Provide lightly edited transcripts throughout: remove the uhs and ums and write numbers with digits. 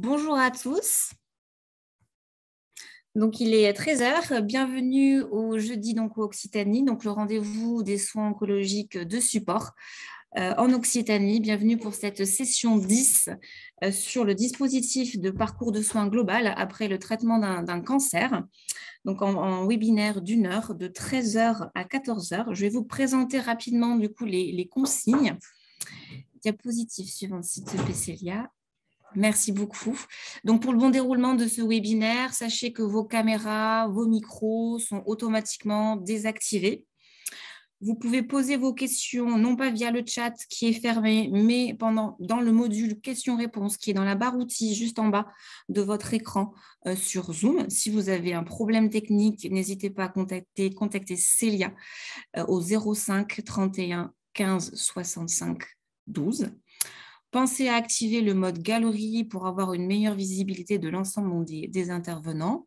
Bonjour à tous. Donc, il est 13 heures. Bienvenue au jeudi donc, au Occitanie, donc le rendez-vous des soins oncologiques de support en Occitanie. Bienvenue pour cette session 10 sur le dispositif de parcours de soins global après le traitement d'un cancer. Donc, en webinaire d'une heure, de 13 heures à 14 heures. Je vais vous présenter rapidement du coup les consignes. Diapositive suivante, s'il te plaît, Célia. Merci beaucoup. Donc, pour le bon déroulement de ce webinaire, sachez que vos caméras, vos micros sont automatiquement désactivés. Vous pouvez poser vos questions, non pas via le chat qui est fermé, mais dans le module questions-réponses qui est dans la barre outils juste en bas de votre écran sur Zoom. Si vous avez un problème technique, n'hésitez pas à contacter Célia au 05 31 15 65 12. Pensez à activer le mode galerie pour avoir une meilleure visibilité de l'ensemble des intervenants.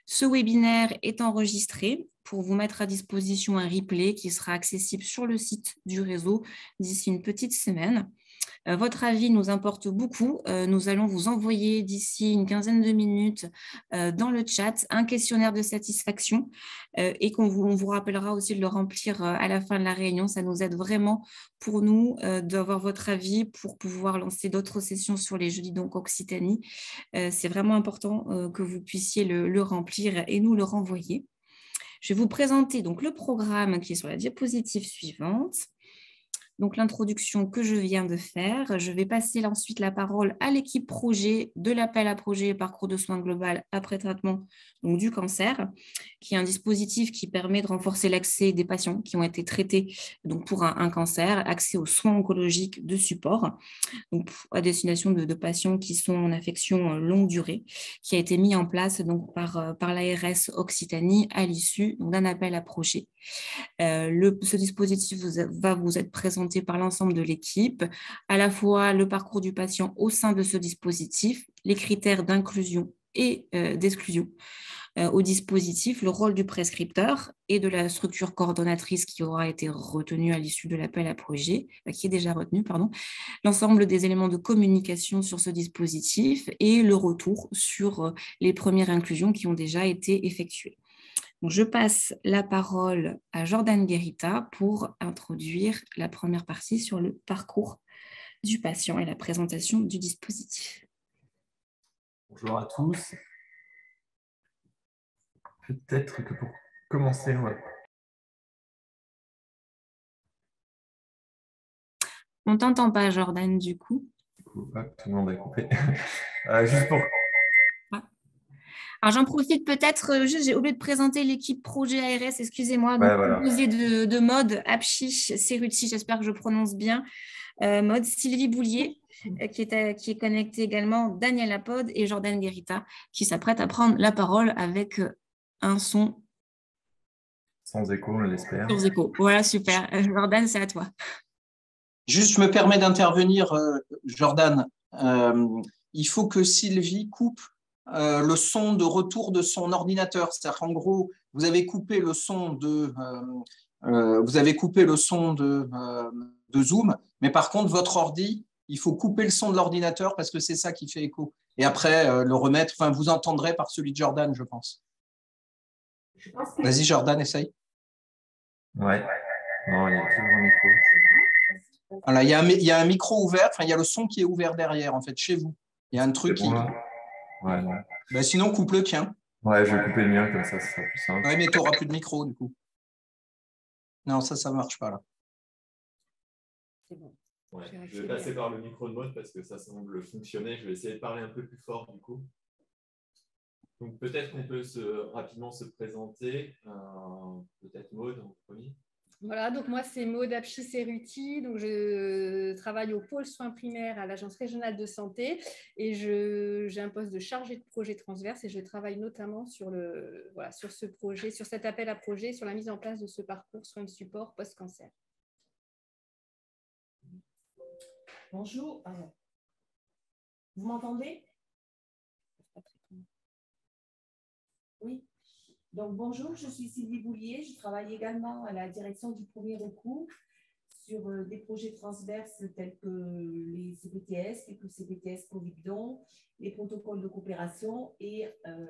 Ce webinaire est enregistré pour vous mettre à disposition un replay qui sera accessible sur le site du réseau d'ici une petite semaine. Votre avis nous importe beaucoup. Nous allons vous envoyer d'ici une quinzaine de minutes dans le chat un questionnaire de satisfaction et on vous rappellera aussi de le remplir à la fin de la réunion. Ça nous aide vraiment pour nous d'avoir votre avis pour pouvoir lancer d'autres sessions sur les jeudis donc Occitanie. C'est vraiment important que vous puissiez le remplir et nous le renvoyer. Je vais vous présenter donc le programme qui est sur la diapositive suivante. Donc, l'introduction que je viens de faire. Je vais passer ensuite la parole à l'équipe projet de l'appel à projet parcours de soins global après traitement donc, du cancer, qui est un dispositif qui permet de renforcer l'accès des patients qui ont été traités donc, pour un cancer, accès aux soins oncologiques de support, donc, à destination de patients qui sont en affection longue durée, qui a été mis en place donc, par l'ARS Occitanie à l'issue d'un appel à projet. Ce dispositif va vous être présenté par l'ensemble de l'équipe, à la fois le parcours du patient au sein de ce dispositif, les critères d'inclusion et d'exclusion au dispositif, le rôle du prescripteur et de la structure coordonnatrice qui aura été retenue à l'issue de l'appel à projet, qui est déjà retenu, pardon, l'ensemble des éléments de communication sur ce dispositif et le retour sur les premières inclusions qui ont déjà été effectuées. Donc, je passe la parole à Jordan Guerita pour introduire la première partie sur le parcours du patient et la présentation du dispositif. Bonjour à tous. Peut-être que pour commencer, On ne t'entend pas, Jordan, du coup. tout le monde a coupé. Juste pour... Alors, j'en profite peut-être, j'ai oublié de présenter l'équipe projet ARS, excusez-moi, donc voilà. composée de Maud, Apchiche, Ceruti, j'espère que je prononce bien, Maud, Sylvie Boulier, qui est connectée également, Daniel Apod et Jordan Guerita, qui s'apprête à prendre la parole avec un son sans écho, on l'espère. Sans écho. Voilà, super. Jordan, c'est à toi. Juste, je me permets d'intervenir, Jordan. Il faut que Sylvie coupe le son de retour de son ordinateur. C'est-à-dire qu'en gros, vous avez coupé le son de Zoom, mais par contre, votre ordi, il faut couper le son de l'ordinateur parce que c'est ça qui fait écho. Et après, le remettre, enfin, vous entendrez par celui de Jordan, je pense. Vas-y, Jordan, essaye. Ouais. Non, il y a toujours un écho. Voilà, il y a un micro ouvert, enfin, il y a le son qui est ouvert derrière, en fait, chez vous. Il y a un truc qui. Ouais, non. Ben, sinon, coupe le tien. Ouais, je vais couper le mien, comme ça sera plus simple. Ouais, mais tu n'auras plus de micro, du coup. Non, ça ne marche pas, là. C'est bon. Ouais, je vais passer par le micro de mode parce que ça semble fonctionner. Je vais essayer de parler un peu plus fort, du coup. Donc, peut-être qu'on peut rapidement se présenter. Peut-être Maud en premier. Voilà, donc moi c'est Maud Apchice-Ceruti, donc je travaille au pôle soins primaires à l'Agence régionale de santé et j'ai un poste de chargé de projet transverse et je travaille notamment sur ce projet, sur cet appel à projet, sur la mise en place de ce parcours soins de support post-cancer. Bonjour, vous m'entendez? Oui. Donc, bonjour, je suis Sylvie Boulier. Je travaille également à la direction du premier recours sur des projets transverses tels que les CPTS, quelques CPTS Covid-Don, les protocoles de coopération et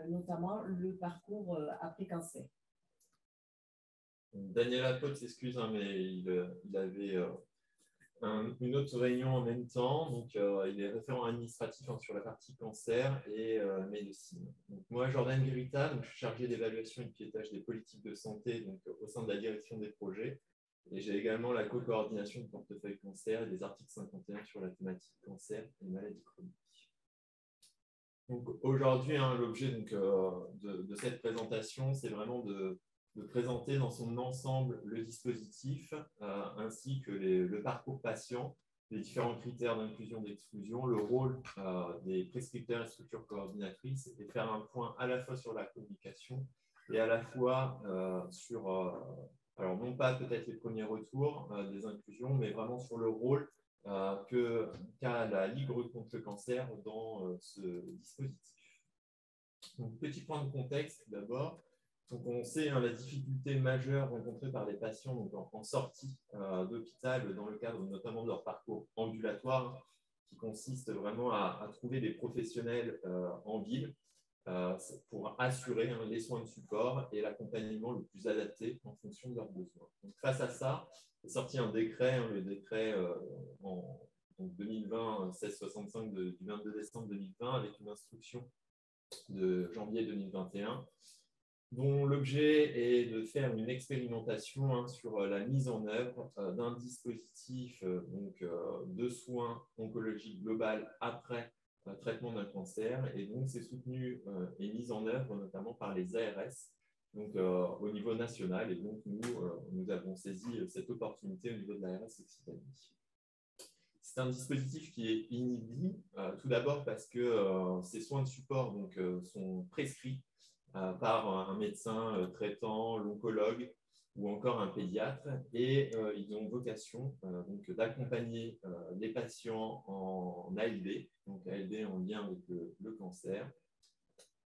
notamment le parcours après-cancer. Daniela Pope s'excuse, hein, mais il avait une autre réunion en même temps. Donc, il est référent administratif sur la partie cancer et médecine. Donc, moi, Jordan Guerita, donc, je suis chargé d'évaluation et de pilotage des politiques de santé donc, au sein de la direction des projets. Et j'ai également la co-coordination de portefeuille cancer et des articles 51 sur la thématique cancer et maladies chroniques. Donc, aujourd'hui, hein, l'objet de cette présentation, c'est vraiment de présenter dans son ensemble le dispositif ainsi que le parcours patient, les différents critères d'inclusion, d'exclusion, le rôle des prescripteurs et structures coordinatrices et faire un point à la fois sur la communication et à la fois sur, alors non pas peut-être les premiers retours des inclusions, mais vraiment sur le rôle qu'a la Ligue contre le cancer dans ce dispositif. Donc, petit point de contexte d'abord. Donc, on sait la difficulté majeure rencontrée par les patients donc, en sortie d'hôpital dans le cadre notamment de leur parcours ambulatoire qui consiste vraiment à trouver des professionnels en ville pour assurer les soins de support et l'accompagnement le plus adapté en fonction de leurs besoins. Donc, face à ça, est sorti un décret, le décret en 2020-1665 du 22 décembre 2020 avec une instruction de janvier 2021 dont l'objet est de faire une expérimentation sur la mise en œuvre d'un dispositif de soins oncologiques global après traitement d'un cancer. Et donc, c'est soutenu et mis en œuvre notamment par les ARS donc, au niveau national. Et donc, nous avons saisi cette opportunité au niveau de l'ARS Occitanie. C'est un dispositif qui est inédit, tout d'abord parce que ces soins de support donc, sont prescrits par un médecin traitant, l'oncologue ou encore un pédiatre, et ils ont vocation d'accompagner les patients en ALD, donc ALD en lien avec le cancer.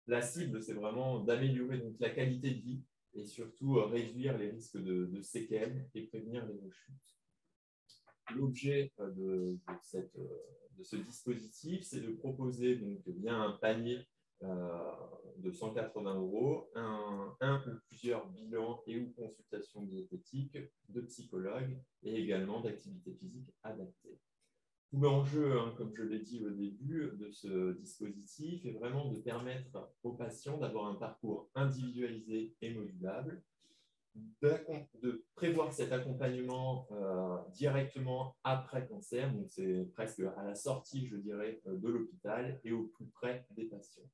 La cible, c'est vraiment d'améliorer la qualité de vie et surtout réduire les risques de séquelles et prévenir les rechutes. L'objet de ce dispositif, c'est de proposer donc, via un panier de 180 €, un ou plusieurs bilans et ou consultations diététiques de psychologues et également d'activités physiques adaptées. Tout l'enjeu, comme je l'ai dit au début, de ce dispositif est vraiment de permettre aux patients d'avoir un parcours individualisé et modulable, de prévoir cet accompagnement directement après cancer, donc c'est presque à la sortie, je dirais, de l'hôpital et au plus près des patients.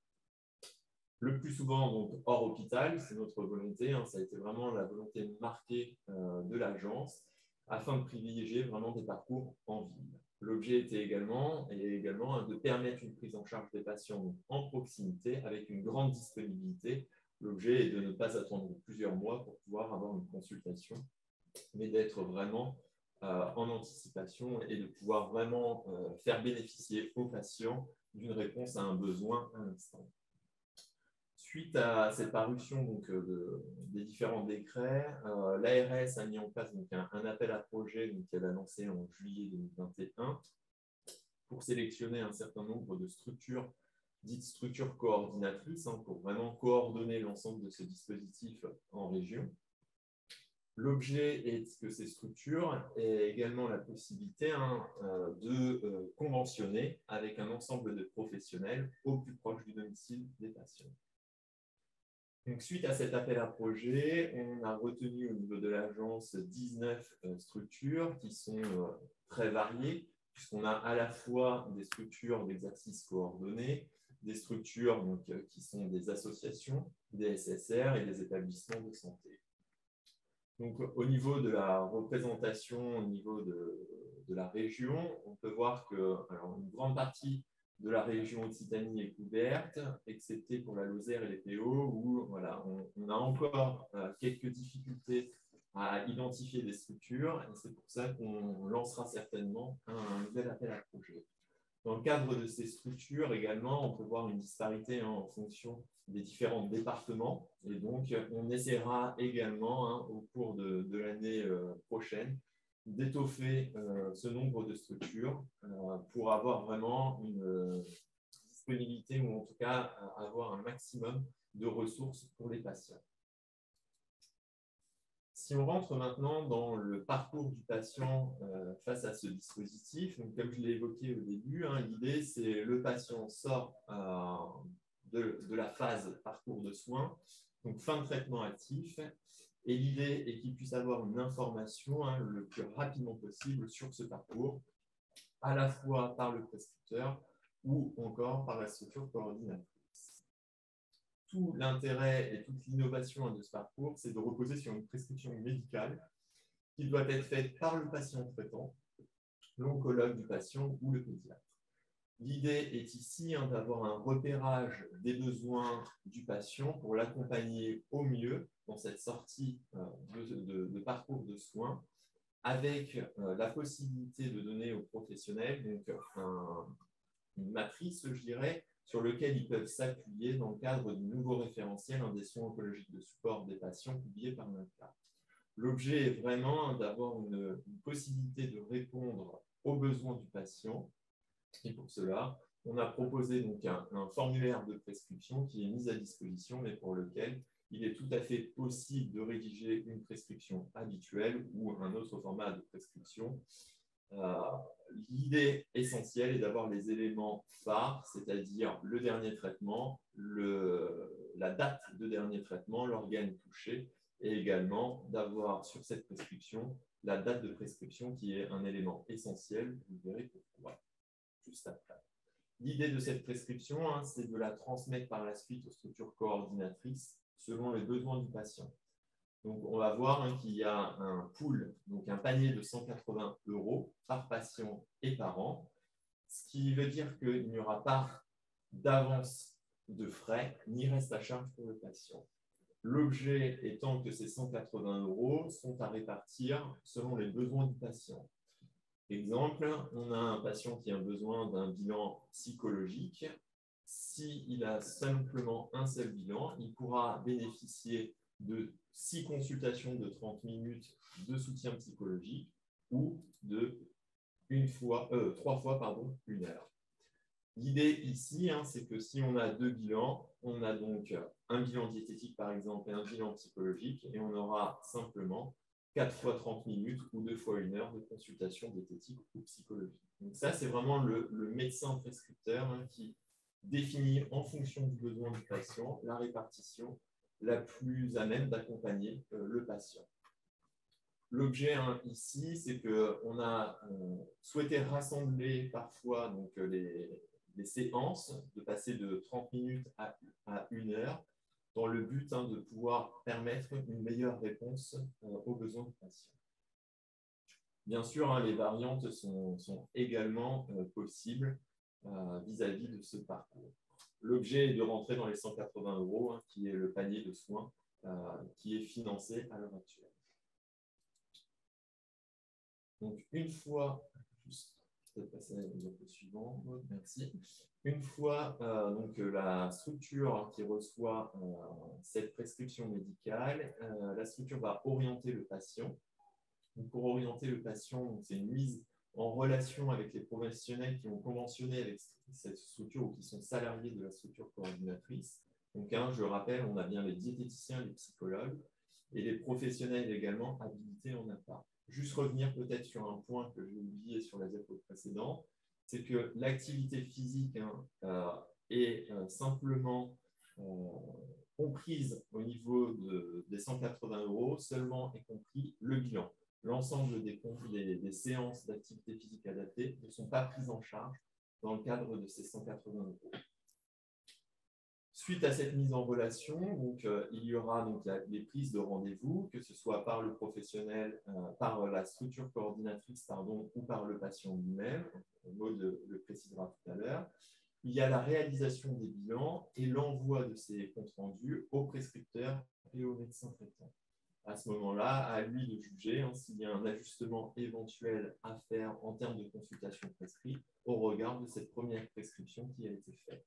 Le plus souvent, donc, hors hôpital, c'est notre volonté, ça a été vraiment la volonté marquée de l'agence, afin de privilégier vraiment des parcours en ville. L'objet était également de permettre une prise en charge des patients donc, en proximité avec une grande disponibilité. L'objet est de ne pas attendre plusieurs mois pour pouvoir avoir une consultation, mais d'être vraiment en anticipation et de pouvoir vraiment faire bénéficier aux patients d'une réponse à un besoin à l'instant. Suite à cette parution donc, des différents décrets, l'ARS a mis en place donc, un appel à projet qu'elle a lancé en juillet 2021 pour sélectionner un certain nombre de structures, dites structures coordinatrices, pour vraiment coordonner l'ensemble de ce dispositif en région. L'objet est que ces structures aient également la possibilité de conventionner avec un ensemble de professionnels au plus proche du domicile des patients. Donc, suite à cet appel à projet, on a retenu au niveau de l'agence 19 structures qui sont très variées, puisqu'on a à la fois des structures d'exercice coordonné, des structures donc, qui sont des associations, des SSR et des établissements de santé. Donc, au niveau de la représentation, au niveau de la région, on peut voir que une grande partie de la région Occitanie est couverte, excepté pour la Lozère et les PO, où voilà, on a encore quelques difficultés à identifier des structures, et c'est pour ça qu'on lancera certainement un nouvel appel à projet. Dans le cadre de ces structures également, on peut voir une disparité en fonction des différents départements, et donc on essaiera également au cours de l'année prochaine d'étoffer ce nombre de structures pour avoir vraiment une disponibilité ou en tout cas avoir un maximum de ressources pour les patients. Si on rentre maintenant dans le parcours du patient face à ce dispositif, donc comme je l'ai évoqué au début, l'idée c'est le patient sort de la phase parcours de soins, donc fin de traitement actif, et l'idée est qu'il puisse avoir une information le plus rapidement possible sur ce parcours, à la fois par le prescripteur ou encore par la structure coordinatrice. Tout l'intérêt et toute l'innovation de ce parcours, c'est de reposer sur une prescription médicale qui doit être faite par le patient traitant, l'oncologue du patient ou le pédiatre. L'idée est ici d'avoir un repérage des besoins du patient pour l'accompagner au mieux dans cette sortie de parcours de soins, avec la possibilité de donner aux professionnels donc, une matrice, je dirais, sur lequel ils peuvent s'appuyer dans le cadre du nouveau référentiel des soins oncologiques de support des patients publié par l'INCa. L'objet est vraiment d'avoir une possibilité de répondre aux besoins du patient. Et pour cela, on a proposé donc un formulaire de prescription qui est mis à disposition, mais pour lequel il est tout à fait possible de rédiger une prescription habituelle ou un autre format de prescription. L'idée essentielle est d'avoir les éléments phares, c'est-à-dire le dernier traitement, la date de dernier traitement, l'organe touché, et également d'avoir sur cette prescription la date de prescription qui est un élément essentiel. Vous verrez pourquoi juste après. L'idée de cette prescription, c'est de la transmettre par la suite aux structures coordinatrices selon les besoins du patient. Donc, on va voir qu'il y a un pool, donc un panier de 180 € par patient et par an, ce qui veut dire qu'il n'y aura pas d'avance de frais ni reste à charge pour le patient. L'objet étant que ces 180 € sont à répartir selon les besoins du patient. Exemple, on a un patient qui a besoin d'un bilan psychologique. S'il a simplement un seul bilan, il pourra bénéficier de 6 consultations de 30 minutes de soutien psychologique ou de 3 fois 1 heure. L'idée ici, c'est que si on a 2 bilans, on a donc un bilan diététique par exemple et un bilan psychologique, et on aura simplement 4 fois 30 minutes ou 2 fois 1 heure de consultation diététique ou psychologique. Donc ça, c'est vraiment le médecin prescripteur qui définit en fonction du besoin du patient la répartition la plus à même d'accompagner le patient. L'objet ici, c'est qu'on a souhaité rassembler parfois donc, les séances, de passer de 30 minutes à 1 heure, dans le but de pouvoir permettre une meilleure réponse aux besoins du patient. Bien sûr, les variantes sont également possibles vis-à-vis de ce parcours. L'objet est de rentrer dans les 180 €, qui est le panier de soins qui est financé à l'heure actuelle. Donc, une fois, peut-être passer à la diapo suivante, merci. Une fois donc, la structure qui reçoit cette prescription médicale, la structure va orienter le patient. Donc, pour orienter le patient, c'est une mise en relation avec les professionnels qui ont conventionné avec cette structure ou qui sont salariés de la structure coordinatrice. Donc, je rappelle, on a bien les diététiciens, les psychologues et les professionnels également habilités en APA. Juste revenir peut-être sur un point que j'ai oublié sur la diapo précédente, c'est que l'activité physique est simplement comprise au niveau des 180 €, seulement est compris le bilan. L'ensemble des séances d'activité physique adaptée ne sont pas prises en charge dans le cadre de ces 180 €. Suite à cette mise en relation, donc, il y aura donc, les prises de rendez-vous, que ce soit par le professionnel, par la structure coordinatrice ou par le patient lui-même, Maud le précisera tout à l'heure. Il y a la réalisation des bilans et l'envoi de ces comptes rendus au prescripteur et au médecin traitant. À ce moment-là, à lui de juger s'il y a un ajustement éventuel à faire en termes de consultation prescrite au regard de cette première prescription qui a été faite.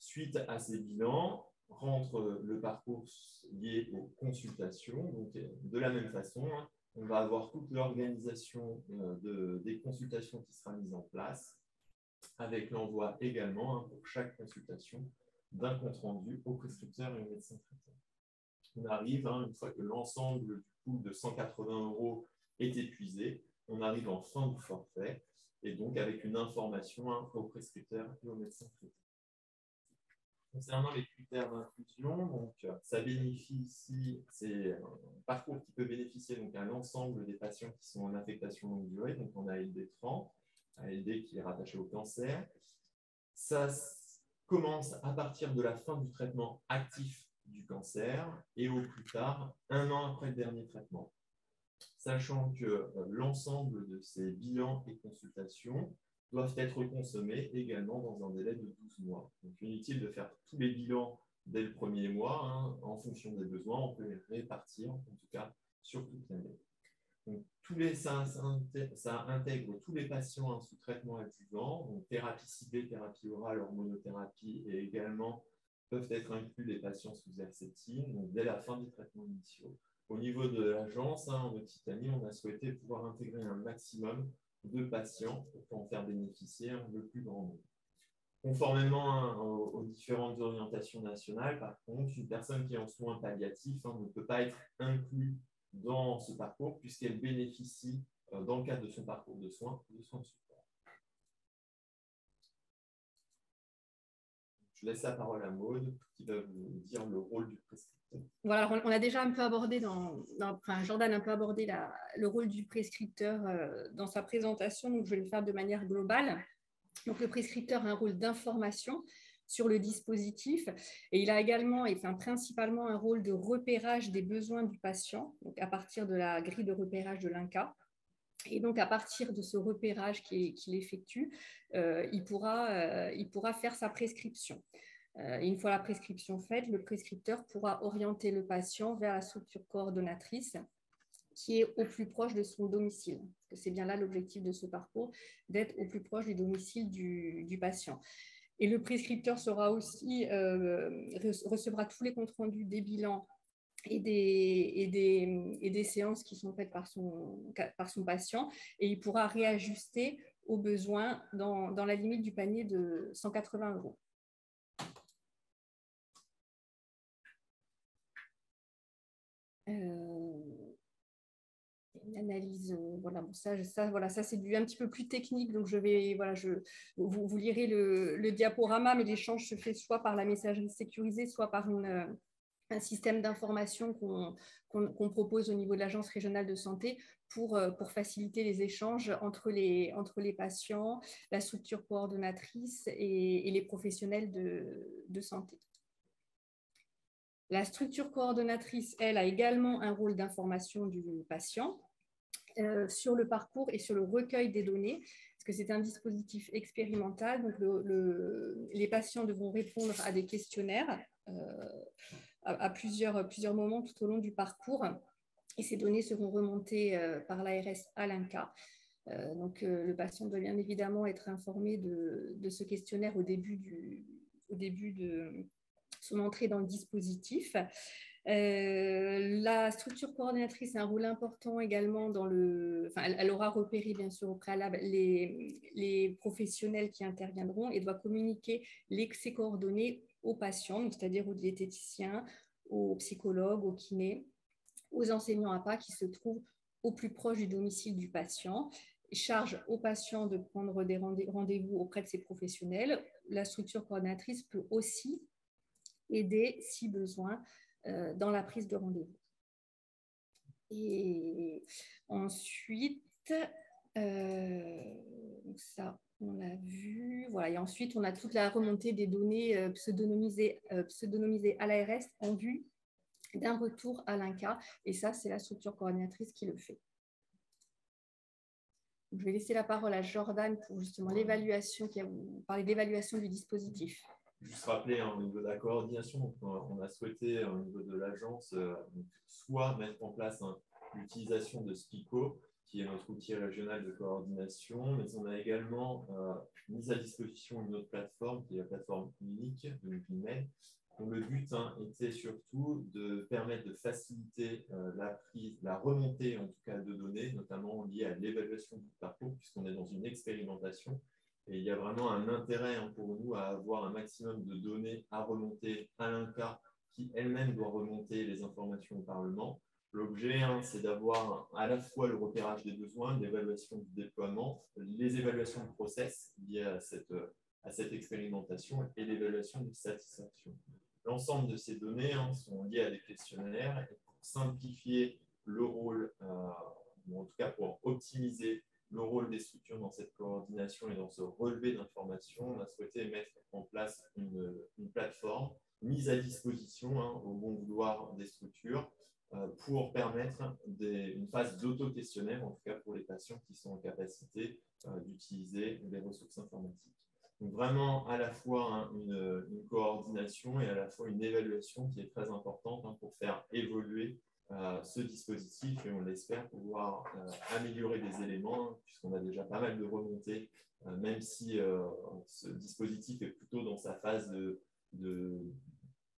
Suite à ces bilans, rentre le parcours lié aux consultations. Donc, de la même façon, on va avoir toute l'organisation des consultations qui sera mise en place, avec l'envoi également, pour chaque consultation, d'un compte-rendu au prescripteur et au médecin traitant. On arrive, une fois que l'ensemble du coût de 180 € est épuisé, on arrive en fin du forfait, et donc avec une information au prescripteur et au médecin traitant. Concernant les critères d'inclusion, donc ça bénéficie, c'est un parcours qui peut bénéficier donc à l'ensemble des patients qui sont en affectation longue durée, donc on a ALD 30, ALD qui est rattaché au cancer. Ça commence à partir de la fin du traitement actif du cancer et au plus tard, 1 an après le dernier traitement. Sachant que l'ensemble de ces bilans et consultations doivent être consommés également dans un délai de 12 mois. Donc, inutile de faire tous les bilans dès le premier mois. En fonction des besoins, on peut les répartir, en tout cas, sur toute l'année. Donc, ça intègre tous les patients sous traitement adjuvant, donc thérapie ciblée, thérapie orale, hormonothérapie, et également peuvent être inclus les patients sous herceptine, donc dès la fin des traitements initiaux. Au niveau de l'agence, en Occitanie, on a souhaité pouvoir intégrer un maximum de patients pour en faire bénéficier le plus grand nombre. Conformément aux différentes orientations nationales, par contre, une personne qui est en soins palliatifs ne peut pas être inclue dans ce parcours puisqu'elle bénéficie, dans le cadre de son parcours de soins de support. Je laisse la parole à Maud qui va vous dire le rôle du prescripteur. Voilà, on a déjà un peu abordé, Jordan a un peu abordé le rôle du prescripteur dans sa présentation, donc je vais le faire de manière globale. Donc le prescripteur a un rôle d'information sur le dispositif et il a également, principalement un rôle de repérage des besoins du patient, donc à partir de la grille de repérage de l'INCa. Et donc, à partir de ce repérage qu'il effectue, il pourra faire sa prescription. Une fois la prescription faite, le prescripteur pourra orienter le patient vers la structure coordonnatrice qui est au plus proche de son domicile. Parce que c'est bien là l'objectif de ce parcours, d'être au plus proche du domicile du patient. Et le prescripteur sera aussi, recevra tous les comptes rendus des bilans et des séances qui sont faites par son patient, et il pourra réajuster aux besoins dans la limite du panier de 180 €. Une analyse, ça c'est un petit peu plus technique, donc vous lirez le diaporama, mais l'échange se fait soit par la messagerie sécurisée, soit par un système d'information qu'on propose au niveau de l'Agence régionale de santé pour faciliter les échanges entre les patients, la structure coordonnatrice et les professionnels de santé. La structure coordonnatrice, elle, a également un rôle d'information du patient sur le parcours et sur le recueil des données, parce que c'est un dispositif expérimental. Donc les patients devront répondre à des questionnaires à plusieurs moments tout au long du parcours, et ces données seront remontées par l'ARS à l'INCa. Donc le patient doit bien évidemment être informé de ce questionnaire au début de son entrée dans le dispositif. La structure coordonnatrice a un rôle important également elle aura repéré bien sûr au préalable les professionnels qui interviendront et doit communiquer ces coordonnées aux patients, c'est-à-dire aux diététiciens, aux psychologues, aux kinés, aux enseignants APA qui se trouvent au plus proche du domicile du patient. Charge au patient de prendre des rendez-vous auprès de ces professionnels. La structure coordonnatrice peut aussi aider, si besoin, dans la prise de rendez-vous. Et ensuite, ça, on l'a vu. Voilà. Et ensuite, on a toute la remontée des données pseudonymisées à l'ARS en vue d'un retour à l'INCa. Et ça, c'est la structure coordonnatrice qui le fait. Je vais laisser la parole à Jordan pour justement l'évaluation, qui a parlé d'évaluation du dispositif. Juste rappeler au niveau de la coordination, on a souhaité au niveau de l'agence soit mettre en place l'utilisation de SPICO, qui est notre outil régional de coordination, mais on a également mis à disposition une autre plateforme, qui est la plateforme unique de Nuclemed, Donc, le but était surtout de permettre de faciliter la remontée en tout cas de données, notamment liées à l'évaluation du parcours, puisqu'on est dans une expérimentation. Et il y a vraiment un intérêt pour nous à avoir un maximum de données à remonter à l'INCa, qui elle-même doit remonter les informations au Parlement. L'objet, c'est d'avoir à la fois le repérage des besoins, l'évaluation du déploiement, les évaluations de process liées à cette expérimentation et l'évaluation de satisfaction. L'ensemble de ces données sont liées à des questionnaires et pour simplifier le rôle, ou en tout cas pour optimiser le rôle des structures dans cette coordination et dans ce relevé d'informations, on a souhaité mettre en place une plateforme mise à disposition au bon vouloir des structures pour permettre une phase d'auto-questionnaire, en tout cas pour les patients qui sont en capacité d'utiliser les ressources informatiques. Donc vraiment à la fois une coordination et à la fois une évaluation qui est très importante pour faire évoluer ce dispositif et on l'espère pouvoir améliorer des éléments puisqu'on a déjà pas mal de remontées, même si ce dispositif est plutôt dans sa phase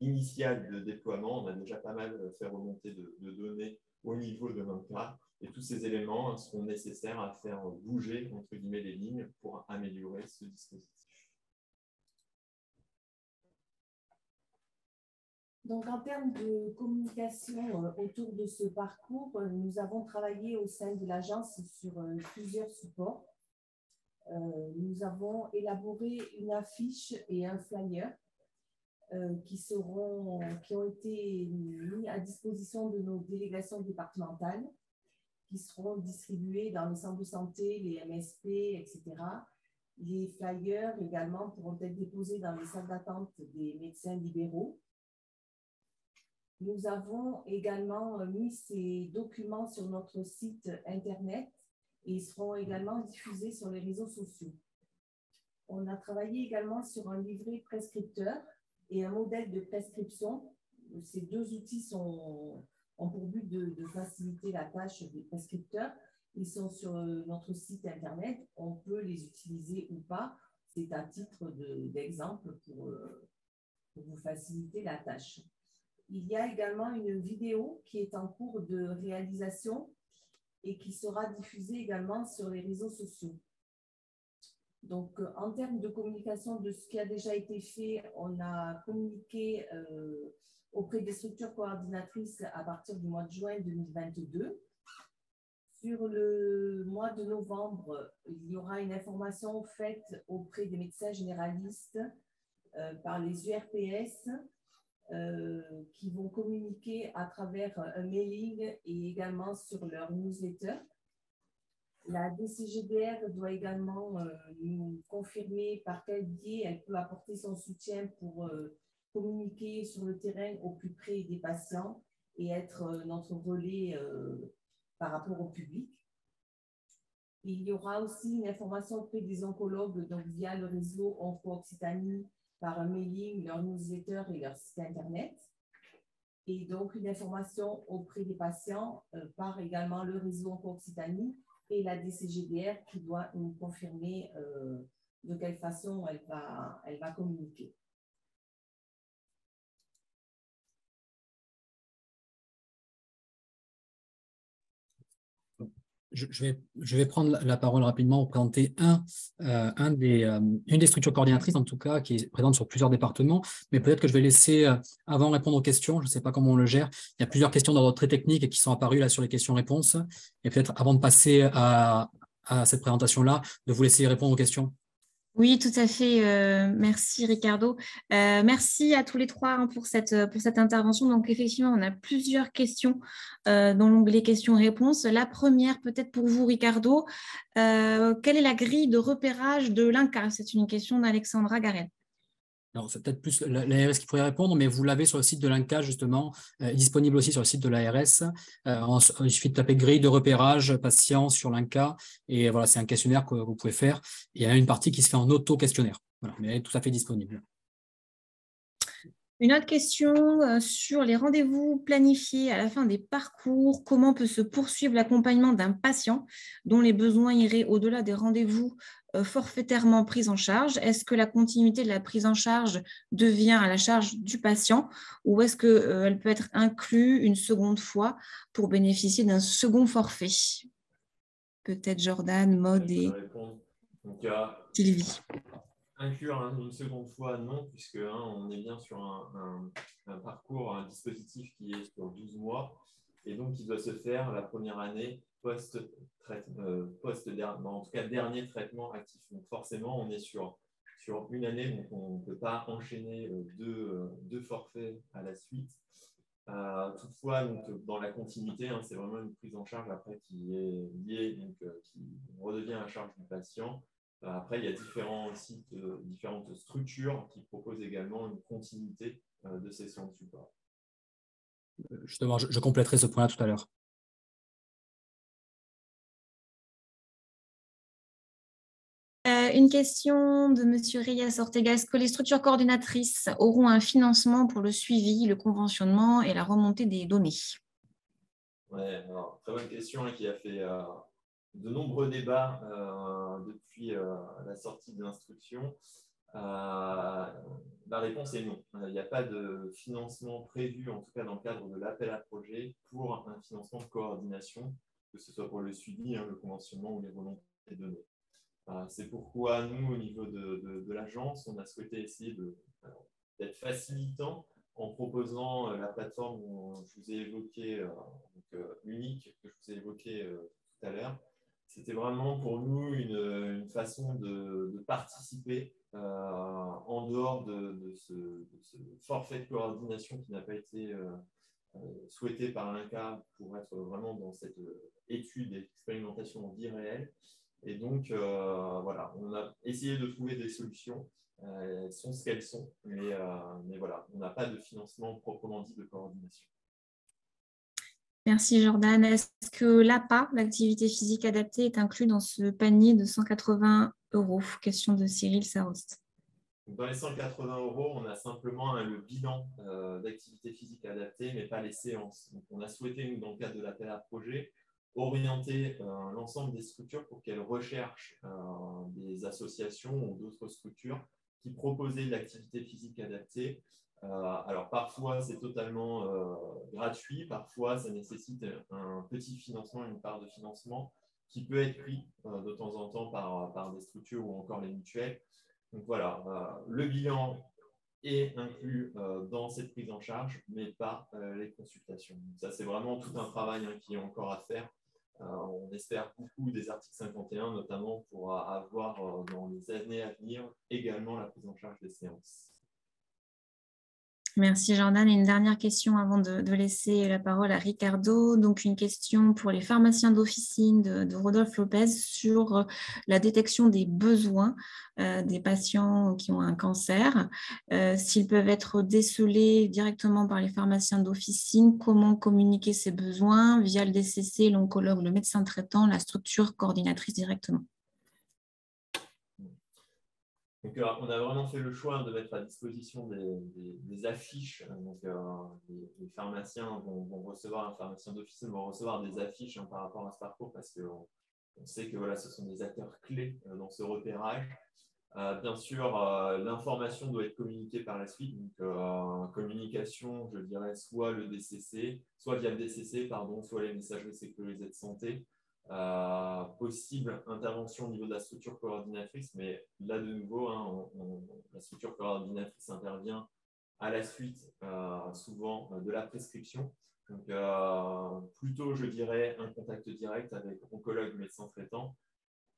initiale de déploiement. On a déjà pas mal fait remonter de données au niveau de l'INCa et tous ces éléments seront nécessaires à faire bouger entre guillemets les lignes pour améliorer ce dispositif. Donc, en termes de communication autour de ce parcours, nous avons travaillé au sein de l'agence sur plusieurs supports. Nous avons élaboré une affiche et un flyer qui ont été mis à disposition de nos délégations départementales, qui seront distribués dans les centres de santé, les MSP, etc. Les flyers également pourront être déposés dans les salles d'attente des médecins libéraux. Nous avons également mis ces documents sur notre site Internet et ils seront également diffusés sur les réseaux sociaux. On a travaillé également sur un livret prescripteur et un modèle de prescription. Ces deux outils ont pour but de faciliter la tâche des prescripteurs. Ils sont sur notre site Internet. On peut les utiliser ou pas. C'est à titre d'exemple pour vous faciliter la tâche. Il y a également une vidéo qui est en cours de réalisation et qui sera diffusée également sur les réseaux sociaux. Donc, en termes de communication de ce qui a déjà été fait, on a communiqué auprès des structures coordinatrices à partir du mois de juin 2022. Sur le mois de novembre, il y aura une information faite auprès des médecins généralistes par les URPS qui vont communiquer à travers un mailing et également sur leur newsletter. La DCGDR doit également nous confirmer par quel biais elle peut apporter son soutien pour communiquer sur le terrain au plus près des patients et être notre relais par rapport au public. Il y aura aussi une information auprès des oncologues donc via le réseau Onco-Occitanie par un mailing, leur newsletter et leur site Internet. Et donc, une information auprès des patients par également le réseau Onco-Occitanie et la DCGDR qui doit nous confirmer de quelle façon elle va communiquer. Je vais prendre la parole rapidement pour présenter une des structures coordinatrices, en tout cas, qui est présente sur plusieurs départements. Mais peut-être que je vais laisser, avant de répondre aux questions, je ne sais pas comment on le gère, il y a plusieurs questions d'ordre très technique et qui sont apparues là sur les questions-réponses. Et peut-être avant de passer à cette présentation-là, de vous laisser répondre aux questions. Oui, tout à fait. Merci Ricardo. Merci à tous les trois pour cette intervention. Donc effectivement, on a plusieurs questions dans l'onglet questions-réponses. La première, peut-être pour vous Ricardo, quelle est la grille de repérage de l'INCa? C'est une question d'Alexandra Garel. Alors, c'est peut-être plus l'ARS qui pourrait répondre, mais vous l'avez sur le site de l'INCa, justement, disponible aussi sur le site de l'ARS. Il suffit de taper grille de repérage patient sur l'INCa, et voilà, c'est un questionnaire que vous pouvez faire. Il y a une partie qui se fait en auto-questionnaire, voilà, mais elle est tout à fait disponible. Une autre question sur les rendez-vous planifiés à la fin des parcours. Comment peut se poursuivre l'accompagnement d'un patient dont les besoins iraient au-delà des rendez-vous forfaitairement prise en charge? Est-ce que la continuité de la prise en charge devient à la charge du patient ou est-ce qu'elle peut être inclue une seconde fois pour bénéficier d'un second forfait? Peut-être Jordan, Maud et Donc, Sylvie. inclure une seconde fois, non, puisque on est bien sur un parcours, un dispositif qui est sur 12 mois et donc qui doit se faire la première année en tout cas dernier traitement actif. Donc forcément, on est sur une année, donc on ne peut pas enchaîner deux forfaits à la suite. Toutefois, donc, dans la continuité, c'est vraiment une prise en charge après qui est liée, donc, qui redevient à la charge du patient. Après, il y a différentes structures qui proposent également une continuité de sessions de support. Justement, je compléterai ce point-là tout à l'heure. Une question de M. Reyes Ortega. Est-ce que les structures coordinatrices auront un financement pour le suivi, le conventionnement et la remontée des données? Ouais, alors, très bonne question qui a fait de nombreux débats depuis la sortie de l'instruction. La réponse est non. Il n'y a pas de financement prévu, en tout cas dans le cadre de l'appel à projet, pour un financement de coordination, que ce soit pour le suivi, le conventionnement ou les remontées des données. C'est pourquoi nous, au niveau de l'agence, on a souhaité essayer d'être facilitant en proposant la plateforme que je vous ai évoquée, unique, que je vous ai évoquée tout à l'heure. C'était vraiment pour nous une façon de participer en dehors de ce forfait de coordination qui n'a pas été souhaité par l'INCa pour être vraiment dans cette étude et expérimentation en vie réelle. Et donc, voilà, on a essayé de trouver des solutions. Elles sont ce qu'elles sont, mais voilà, on n'a pas de financement proprement dit de coordination. Merci Jordan. Est-ce que l'APA, l'activité physique adaptée, est inclus dans ce panier de 180 €? Question de Cyril Sarost. Dans les 180 €, on a simplement le bilan d'activité physique adaptée, mais pas les séances. Donc, on a souhaité, nous, dans le cadre de l'appel à projet, orienter l'ensemble des structures pour qu'elles recherchent des associations ou d'autres structures qui proposaient de l'activité physique adaptée. Alors parfois c'est totalement gratuit, parfois ça nécessite un petit financement, une part de financement qui peut être pris de temps en temps par des structures ou encore les mutuelles. Donc voilà, le bilan est inclus dans cette prise en charge, mais pas les consultations. Donc ça c'est vraiment tout un travail qui est encore à faire. On espère beaucoup des articles 51, notamment pour avoir dans les années à venir également la prise en charge des séances. Merci Jordan. Et une dernière question avant de laisser la parole à Ricardo. Donc une question pour les pharmaciens d'officine de Rodolphe Lopez sur la détection des besoins des patients qui ont un cancer. S'ils peuvent être décelés directement par les pharmaciens d'officine, comment communiquer ces besoins via le DCC, l'oncologue, le médecin traitant, la structure coordinatrice directement? Donc, on a vraiment fait le choix de mettre à disposition des affiches. Donc, les pharmaciens vont recevoir, un pharmacien d'officine vont recevoir des affiches par rapport à ce parcours parce qu'on sait que voilà, ce sont des acteurs clés dans ce repérage. Bien sûr, l'information doit être communiquée par la suite. Donc, communication, je dirais, soit le DCC, soit via le DCC, soit les messageries sécurisées de santé. Possible intervention au niveau de la structure coordinatrice, mais là de nouveau, la structure coordinatrice intervient à la suite souvent de la prescription. Donc plutôt, je dirais, un contact direct avec oncologue, médecin traitant,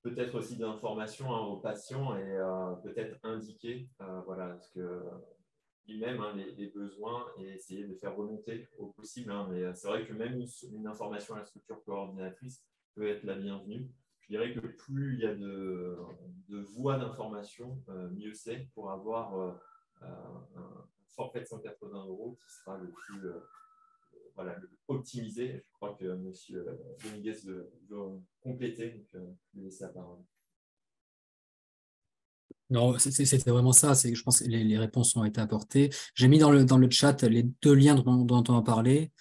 peut-être aussi d'information aux patients et peut-être indiquer voilà, ce que lui-même les besoins et essayer de faire remonter au possible. Mais c'est vrai que même une information à la structure coordinatrice peut être la bienvenue. Je dirais que plus il y a de voies d'information, mieux c'est pour avoir un forfait de 180 € qui sera le plus le plus optimisé. Je crois que M. Dominguez veut compléter, donc je vais laisser la parole. Non, c'était vraiment ça. Je pense que les réponses ont été apportées. J'ai mis dans le chat les deux liens dont on a parlé.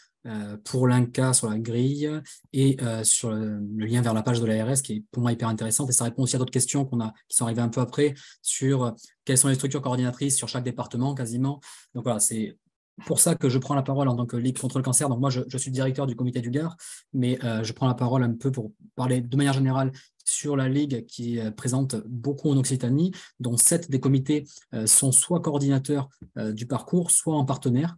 pour l'INCA sur la grille et sur le lien vers la page de l'ARS qui est pour moi hyper intéressante et ça répond aussi à d'autres questions qui sont arrivées un peu après sur quelles sont les structures coordinatrices sur chaque département quasiment. Donc voilà, c'est pour ça que je prends la parole en tant que Ligue contre le cancer. Donc moi, je suis le directeur du comité du Gard, mais je prends la parole un peu pour parler de manière générale sur la Ligue qui est présente beaucoup en Occitanie, dont 7 des comités sont soit coordinateurs du parcours, soit en partenaire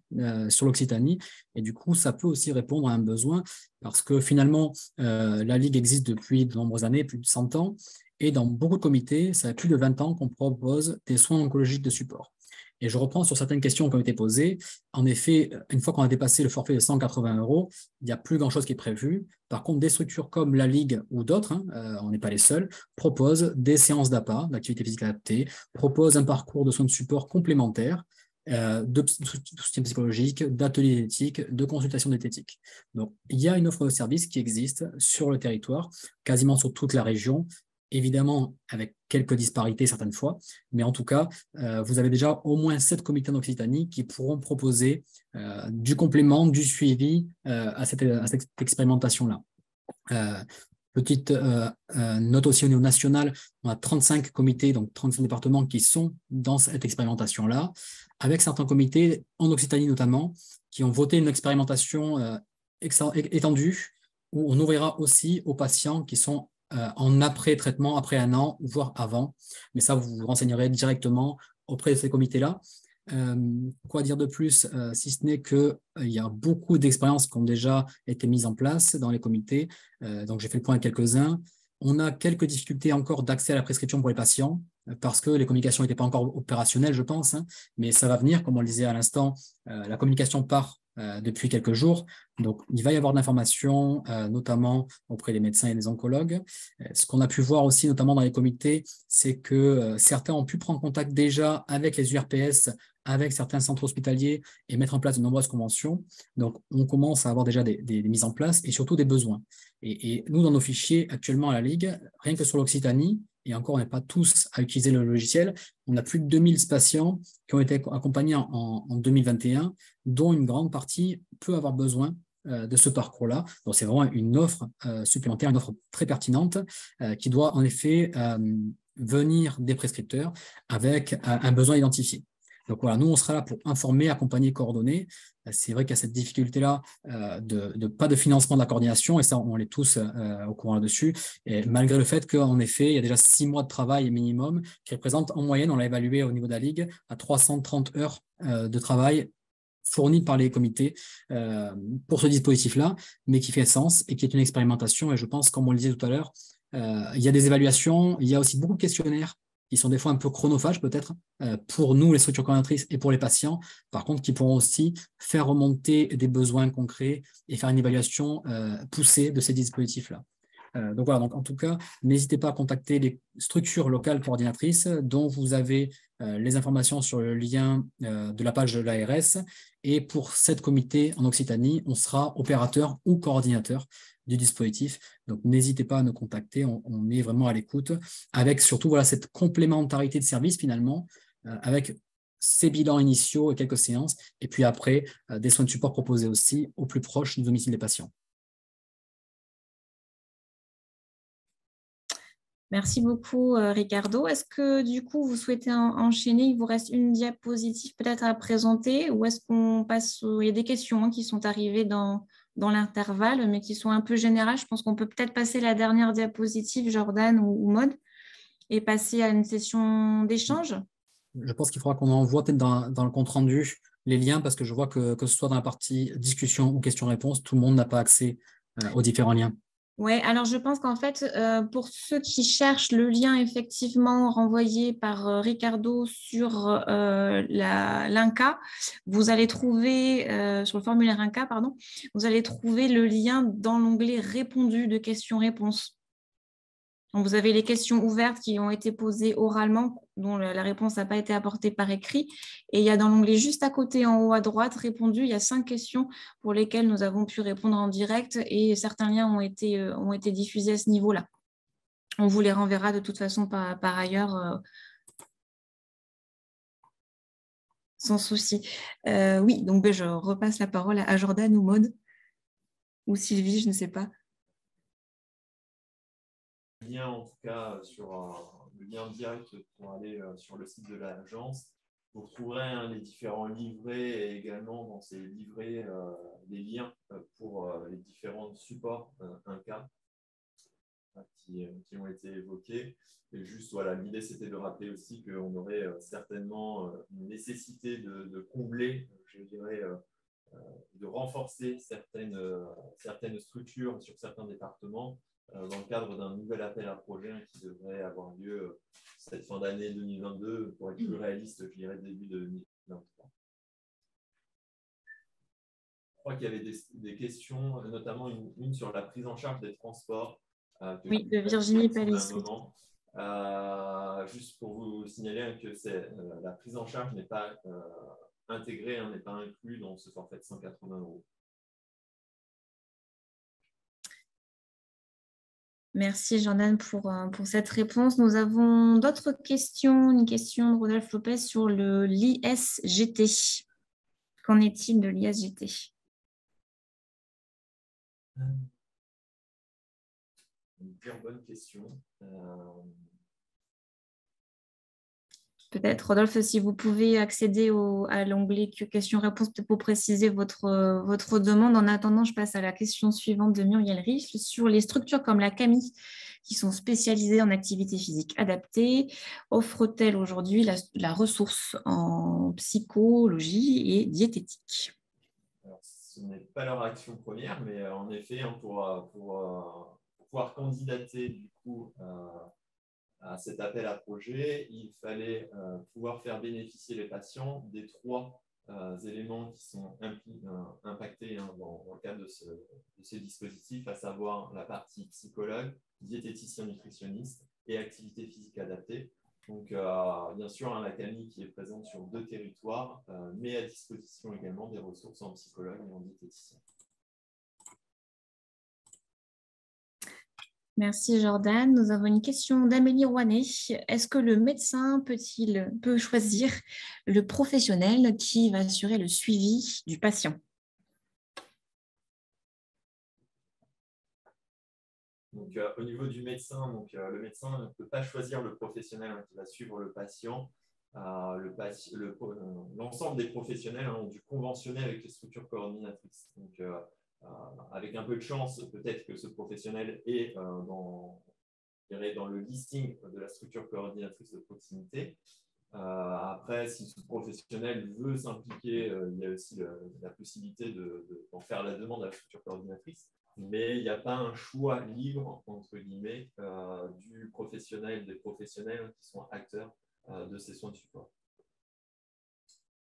sur l'Occitanie. Et du coup, ça peut aussi répondre à un besoin parce que finalement, la Ligue existe depuis de nombreuses années, plus de 100 ans. Et dans beaucoup de comités, ça fait plus de 20 ans qu'on propose des soins oncologiques de support. Et je reprends sur certaines questions qui ont été posées. En effet, une fois qu'on a dépassé le forfait de 180 €, il n'y a plus grand-chose qui est prévu. Par contre, des structures comme la Ligue ou d'autres, on n'est pas les seuls, proposent des séances d'APA, d'activité physique adaptée, proposent un parcours de soins de support complémentaire, de soutien psychologique, d'ateliers diététiques, de consultation diététique. Donc, il y a une offre de services qui existe sur le territoire, quasiment sur toute la région, évidemment avec quelques disparités certaines fois, mais en tout cas, vous avez déjà au moins 7 comités en Occitanie qui pourront proposer du complément, du suivi à cette expérimentation-là. Petite note aussi au niveau national, on a 35 comités, donc 35 départements qui sont dans cette expérimentation-là, avec certains comités, en Occitanie notamment, qui ont voté une expérimentation étendue, où on ouvrira aussi aux patients qui sont en après-traitement, après un an, voire avant. Mais ça, vous vous renseignerez directement auprès de ces comités-là. Quoi dire de plus, si ce n'est qu'il y a beaucoup d'expériences qui ont déjà été mises en place dans les comités. Donc, j'ai fait le point avec quelques-uns. On a quelques difficultés encore d'accès à la prescription pour les patients parce que les communications n'étaient pas encore opérationnelles, je pense, mais ça va venir, comme on le disait à l'instant, la communication part depuis quelques jours. Donc, il va y avoir de l'information, notamment auprès des médecins et des oncologues. Ce qu'on a pu voir aussi, notamment dans les comités, c'est que certains ont pu prendre contact déjà avec les URPS, avec certains centres hospitaliers et mettre en place de nombreuses conventions. Donc, on commence à avoir déjà des mises en place et surtout des besoins. Et nous, dans nos fichiers, actuellement à la Ligue, rien que sur l'Occitanie, et encore, on n'est pas tous à utiliser le logiciel, on a plus de 2000 patients qui ont été accompagnés en 2021, dont une grande partie peut avoir besoin de ce parcours-là. Donc, c'est vraiment une offre supplémentaire, une offre très pertinente qui doit en effet venir des prescripteurs avec un besoin identifié. Donc voilà, nous, on sera là pour informer, accompagner, coordonner. C'est vrai qu'il y a cette difficulté-là de pas de financement de la coordination, et ça, on est tous au courant là-dessus. Et malgré le fait qu'en effet, il y a déjà 6 mois de travail minimum qui représente en moyenne, on l'a évalué au niveau de la Ligue, à 330 heures de travail fournies par les comités pour ce dispositif-là, mais qui fait sens et qui est une expérimentation. Et je pense, comme on le disait tout à l'heure, il y a des évaluations, il y a aussi beaucoup de questionnaires qui sont des fois un peu chronophages peut-être pour nous, les structures coordinatrices, et pour les patients, par contre, qui pourront aussi faire remonter des besoins concrets et faire une évaluation poussée de ces dispositifs-là. Donc voilà, donc en tout cas, n'hésitez pas à contacter les structures locales coordinatrices dont vous avez les informations sur le lien de la page de l'ARS. Et pour 7 comités en Occitanie, on sera opérateur ou coordinateur du dispositif. Donc, n'hésitez pas à nous contacter. On est vraiment à l'écoute avec surtout voilà, cette complémentarité de services finalement, avec ces bilans initiaux et quelques séances. Et puis après, des soins de support proposés aussi au plus proche du domicile des patients. Merci beaucoup, Ricardo. Est-ce que du coup, vous souhaitez enchaîner? Il vous reste une diapositive peut-être à présenter, ou est-ce qu'on passe Il y a des questions qui sont arrivées dans l'intervalle, mais qui sont un peu générales. Je pense qu'on peut peut-être passer la dernière diapositive, Jordan ou Maud, et passer à une session d'échange. Je pense qu'il faudra qu'on envoie peut-être dans le compte-rendu les liens, parce que je vois que ce soit dans la partie discussion ou questions-réponses, tout le monde n'a pas accès aux différents liens. Oui, alors je pense qu'en fait, pour ceux qui cherchent le lien effectivement renvoyé par Ricardo sur l'INCA, vous allez trouver, sur le formulaire INCA, pardon, vous allez trouver le lien dans l'onglet répondu de questions-réponses. Donc, vous avez les questions ouvertes qui ont été posées oralement, dont la réponse n'a pas été apportée par écrit. Et il y a dans l'onglet juste à côté, en haut à droite, répondu, il y a 5 questions pour lesquelles nous avons pu répondre en direct, et certains liens ont été diffusés à ce niveau-là. On vous les renverra de toute façon par ailleurs, sans souci. Oui, donc je repasse la parole à Jordan ou Maud. ou Sylvie, je ne sais pas. Lien en tout cas sur le lien direct pour aller sur le site de l'agence. Vous trouverez les différents livrets et également dans ces livrets les liens pour les différents supports INCA qui ont été évoqués. Et juste, voilà, l'idée c'était de rappeler aussi qu'on aurait certainement une nécessité de combler, je dirais, de renforcer certaines structures sur certains départements dans le cadre d'un nouvel appel à projet qui devrait avoir lieu cette fin d'année 2022, pour être plus réaliste, je dirais début 2023. Je crois qu'il y avait des questions, notamment une sur la prise en charge des transports. Oui, de Virginie Palis. Juste pour vous signaler que la prise en charge n'est pas intégrée, n'est pas inclus dans ce forfait de 180 €. Merci Jordan pour cette réponse. Nous avons d'autres questions. Une question de Rodolphe Lopez sur l'ISGT. Qu'en est-il de l'ISGT? Une bien bonne question. Peut-être, Rodolphe, si vous pouvez accéder à l'onglet questions-réponses pour préciser votre demande. En attendant, je passe à la question suivante de Muriel Riche sur les structures comme la CAMI qui sont spécialisées en activité physique adaptée. Offrent-elles aujourd'hui la ressource en psychologie et diététique? Alors, ce n'est pas leur action première, mais en effet, pour pouvoir candidater du coup à cet appel à projet, il fallait pouvoir faire bénéficier les patients des 3 éléments qui sont impactés dans le cadre de ce dispositif, à savoir la partie psychologue, diététicien nutritionniste et activité physique adaptée. Donc, bien sûr, la CAMI qui est présente sur 2 territoires, met à disposition également des ressources en psychologue et en diététicien. Merci Jordan. Nous avons une question d'Amélie Rouanet. Est-ce que le médecin peut choisir le professionnel qui va assurer le suivi du patient? Donc, au niveau du médecin, le médecin ne peut pas choisir le professionnel qui va suivre le patient. L'ensemble des professionnels ont dû conventionner avec les structures coordinatrices. Donc, avec un peu de chance, peut-être que ce professionnel est dans le listing de la structure coordinatrice de proximité. Après, si ce professionnel veut s'impliquer, il y a aussi la possibilité d'en faire la demande à la structure coordinatrice, mais il n'y a pas un choix libre, entre guillemets, des professionnels qui sont acteurs de ces soins de support.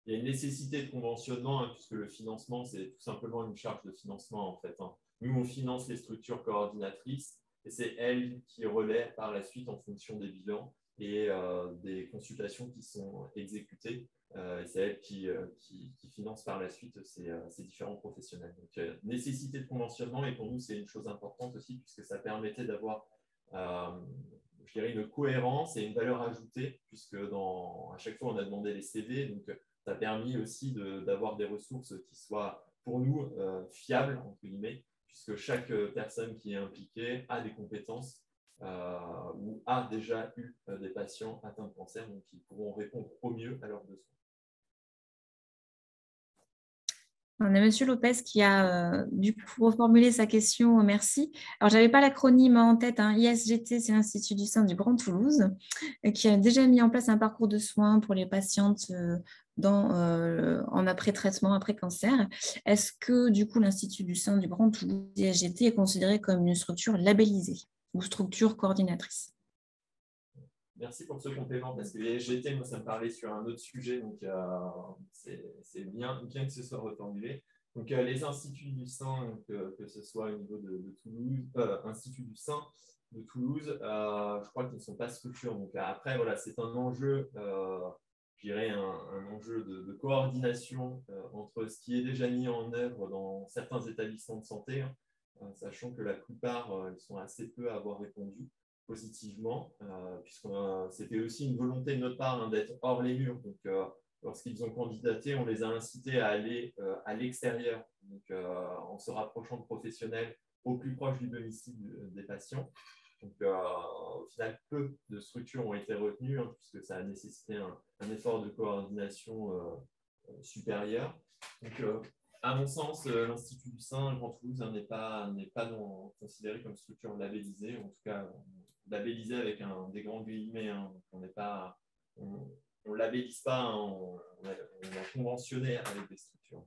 Il y a une nécessité de conventionnement, puisque le financement, c'est tout simplement une charge de financement, en fait. Nous, on finance les structures coordinatrices et c'est elles qui relaient par la suite en fonction des bilans et des consultations qui sont exécutées. C'est elles qui financent par la suite ces différents professionnels. Donc, nécessité de conventionnement, et pour nous, c'est une chose importante aussi, puisque ça permettait d'avoir je dirais une cohérence et une valeur ajoutée, puisque à chaque fois, on a demandé les CV. Donc, ça a permis aussi d'avoir des ressources qui soient pour nous fiables, entre guillemets, puisque chaque personne qui est impliquée a des compétences ou a déjà eu des patients atteints de cancer, donc ils pourront répondre au mieux à leurs besoins. On a M. Lopez qui a du coup reformulé sa question. Merci. Alors, je n'avais pas l'acronyme en tête. ISGT, c'est l'Institut du sein du Grand Toulouse, qui a déjà mis en place un parcours de soins pour les patientes en après-traitement, après-cancer. Est-ce que du coup, l'Institut du sein du Grand Toulouse, ISGT, est considéré comme une structure labellisée ou structure coordinatrice? Merci pour ce complément, parce que les SGT, moi, ça me parlait sur un autre sujet, donc c'est bien que ce soit reformulé. Donc, les instituts du sein, que ce soit au niveau de Toulouse, Institut du sein de Toulouse, je crois qu'ils ne sont pas structurés. Donc, après, voilà, c'est un enjeu, je dirais, un enjeu de coordination entre ce qui est déjà mis en œuvre dans certains établissements de santé, sachant que la plupart, ils sont assez peu à avoir répondu positivement, puisque c'était aussi une volonté de notre part d'être hors les murs. Donc, lorsqu'ils ont candidaté, on les a incités à aller à l'extérieur, donc en se rapprochant de professionnels au plus proche du domicile des patients. Donc, au final, peu de structures ont été retenues, puisque ça a nécessité un effort de coordination supérieur. Donc, à mon sens, l'Institut du Sein Grand Toulouse n'est pas considéré comme structure labellisée, en tout cas labellisée avec des grands guillemets. On ne labellise pas, on a conventionné avec des structures.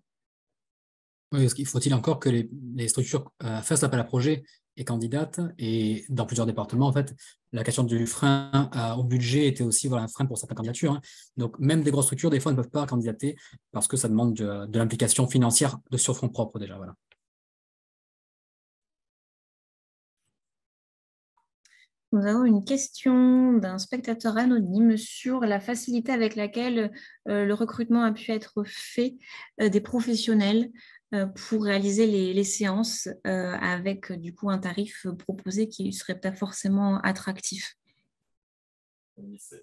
Oui, parce qu'il faut-il encore que les structures fassent appel à projet et candidatent. Et dans plusieurs départements, en fait, la question du frein au budget était aussi un frein pour certaines candidatures. Donc, même des grosses structures, des fois, ne peuvent pas candidater parce que ça demande de l'implication financière sur fonds propres déjà. Voilà. Nous avons une question d'un spectateur anonyme sur la facilité avec laquelle le recrutement a pu être fait des professionnels pour réaliser les séances avec du coup un tarif proposé qui serait pas forcément attractif.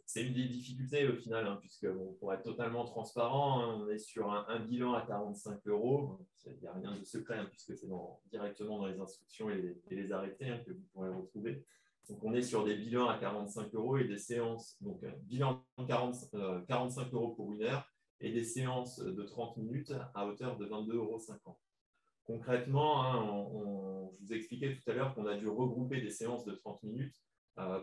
C'est une des difficultés au final, puisque pour être totalement transparent, on est sur un bilan à 45 €. Il n'y a rien de secret, puisque c'est directement dans les instructions et les arrêtés que vous pourrez retrouver. Donc, on est sur des bilans à 45 € et des séances, donc bilan 45 € pour 1 heure et des séances de 30 minutes à hauteur de 22,50 €. Concrètement, je vous expliquais tout à l'heure qu'on a dû regrouper des séances de 30 minutes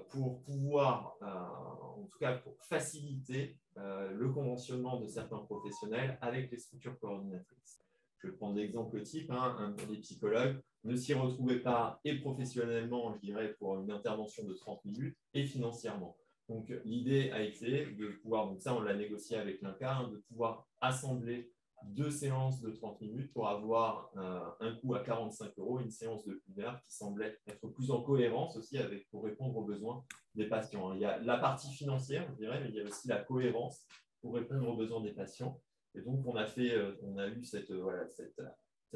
pour pouvoir, en tout cas pour faciliter le conventionnement de certains professionnels avec les structures coordinatrices. Je vais prendre l'exemple type, les psychologues ne s'y retrouvaient pas et professionnellement, je dirais, pour une intervention de 30 minutes et financièrement. Donc, l'idée a été de pouvoir, donc ça on l'a négocié avec l'INCa, de pouvoir assembler 2 séances de 30 minutes pour avoir un coût à 45 € et une séance de 1 heure qui semblait être plus en cohérence aussi pour répondre aux besoins des patients. Il y a la partie financière, je dirais, mais il y a aussi la cohérence pour répondre aux besoins des patients. Et donc, on a eu cette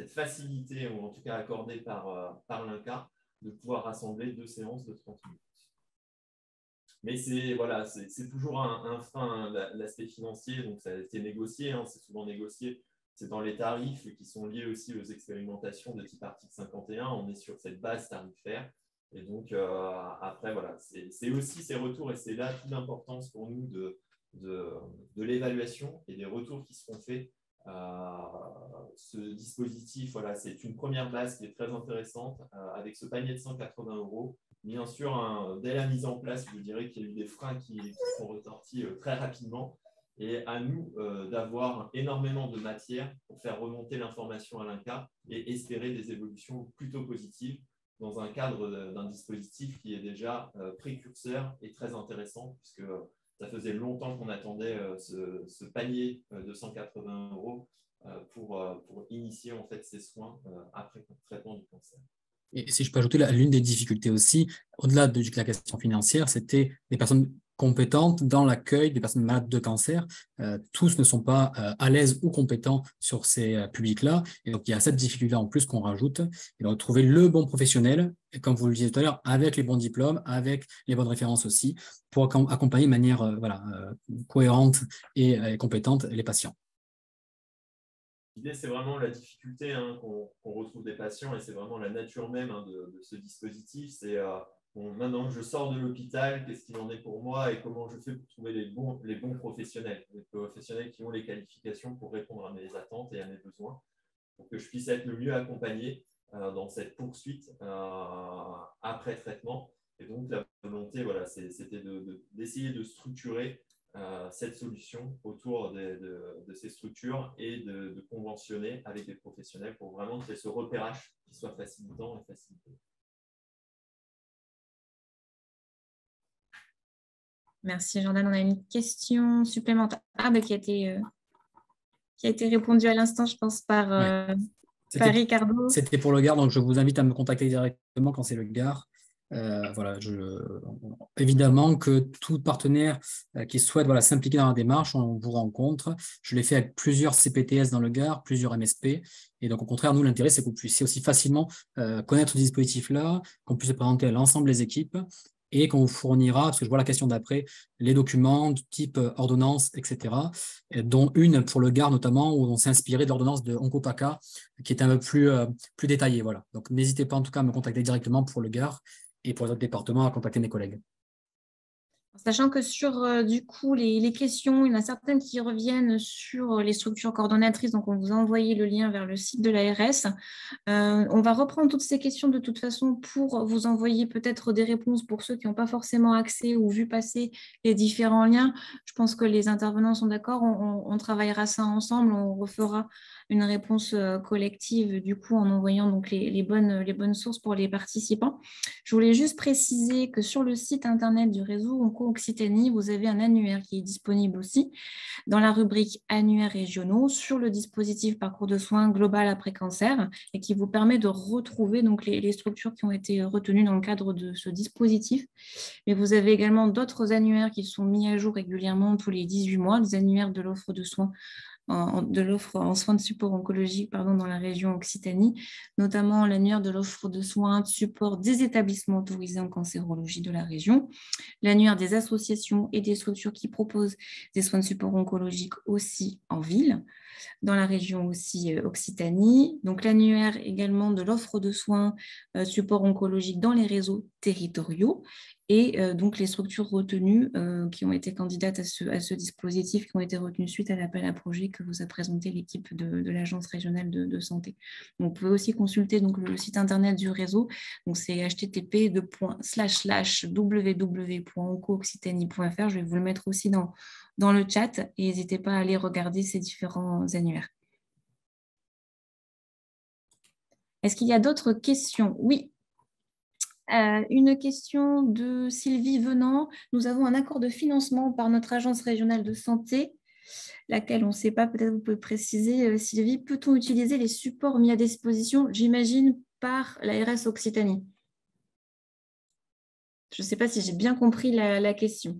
facilité, ou en tout cas accordée par l'INCa, de pouvoir rassembler 2 séances de 30 minutes. Mais c'est toujours un frein, l'aspect financier, donc ça a été négocié, c'est souvent négocié, c'est dans les tarifs qui sont liés aussi aux expérimentations de type article 51, on est sur cette base tarifaire, et donc après, c'est aussi ces retours, et c'est là toute l'importance pour nous de l'évaluation et des retours qui seront faits. Ce dispositif, c'est une première base qui est très intéressante, avec ce panier de 180 €. Bien sûr, dès la mise en place, je dirais qu'il y a eu des freins qui sont ressortis très rapidement. Et à nous d'avoir énormément de matière pour faire remonter l'information à l'INCa et espérer des évolutions plutôt positives dans un cadre d'un dispositif qui est déjà précurseur et très intéressant, puisque ça faisait longtemps qu'on attendait ce panier de 180 € pour initier en fait ces soins après le traitement du cancer. Et si je peux ajouter, l'une des difficultés aussi, au-delà de la question financière, c'était des personnes compétentes dans l'accueil des personnes malades de cancer. Tous ne sont pas à l'aise ou compétents sur ces publics-là. Et donc, il y a cette difficulté en plus qu'on rajoute. Et donc, trouver le bon professionnel, et comme vous le disiez tout à l'heure, avec les bons diplômes, avec les bonnes références aussi, pour accompagner de manière cohérente et compétente les patients. L'idée, c'est vraiment la difficulté qu'on retrouve des patients, et c'est vraiment la nature même de ce dispositif. C'est maintenant que je sors de l'hôpital, qu'est-ce qu'il en est pour moi et comment je fais pour trouver les bons professionnels, les professionnels qui ont les qualifications pour répondre à mes attentes et à mes besoins, pour que je puisse être le mieux accompagné dans cette poursuite après traitement. Et donc, la volonté, c'était d'essayer de structurer cette solution autour de ces structures et de conventionner avec des professionnels pour vraiment qu'il y ait ce repérage qui soit facilitant et facilité. Merci Jordan. On a une question supplémentaire qui a été répondue à l'instant, je pense, par Ricardo. C'était pour le Gard, donc je vous invite à me contacter directement quand c'est le Gard. Évidemment que tout partenaire qui souhaite s'impliquer dans la démarche, on vous rencontre. Je l'ai fait avec plusieurs CPTS dans le Gard, plusieurs MSP. Et donc, au contraire, nous, l'intérêt, c'est que vous puissiez aussi facilement connaître ce dispositif-là, qu'on puisse le présenter à l'ensemble des équipes et qu'on vous fournira, parce que je vois la question d'après, les documents du type ordonnance, etc., dont une pour le Gard notamment, où on s'est inspiré de l'ordonnance de Oncopaka, qui est un peu plus détaillée. Voilà. Donc n'hésitez pas en tout cas à me contacter directement pour le Gard et pour les autres départements à contacter mes collègues. Sachant que sur du coup les questions, il y en a certaines qui reviennent sur les structures coordonnatrices, donc on vous a envoyé le lien vers le site de l'ARS. On va reprendre toutes ces questions de toute façon pour vous envoyer peut-être des réponses pour ceux qui n'ont pas forcément accès ou vu passer les différents liens. Je pense que les intervenants sont d'accord, on travaillera ça ensemble, on refera une réponse collective du coup en envoyant donc les bonnes sources pour les participants. Je voulais juste préciser que sur le site internet du réseau Onco-Occitanie, vous avez un annuaire qui est disponible aussi dans la rubrique annuaires régionaux sur le dispositif parcours de soins global après cancer et qui vous permet de retrouver donc les structures qui ont été retenues dans le cadre de ce dispositif. Mais vous avez également d'autres annuaires qui sont mis à jour régulièrement tous les 18 mois, des annuaires de l'offre de soins de l'offre en soins de support oncologique dans la région Occitanie, notamment l'annuaire de l'offre de soins de support des établissements autorisés en cancérologie de la région, l'annuaire des associations et des structures qui proposent des soins de support oncologique aussi en ville, dans la région aussi Occitanie, donc l'annuaire également de l'offre de soins support oncologique dans les réseaux territoriaux et donc les structures retenues qui ont été candidates à ce dispositif, qui ont été retenues suite à l'appel à projet que vous a présenté l'équipe de l'Agence régionale de santé. Donc, vous pouvez aussi consulter donc, le site internet du réseau, donc c'est http://www.onco-occitanie.fr. Je vais vous le mettre aussi dans le chat et n'hésitez pas à aller regarder ces différents annuaires. Est-ce qu'il y a d'autres questions? Oui. Une question de Sylvie Venant. Nous avons un accord de financement par notre agence régionale de santé, laquelle on ne sait pas, peut-être vous pouvez préciser, Sylvie. Peut-on utiliser les supports mis à disposition, j'imagine, par l'ARS Occitanie? Je ne sais pas si j'ai bien compris la question.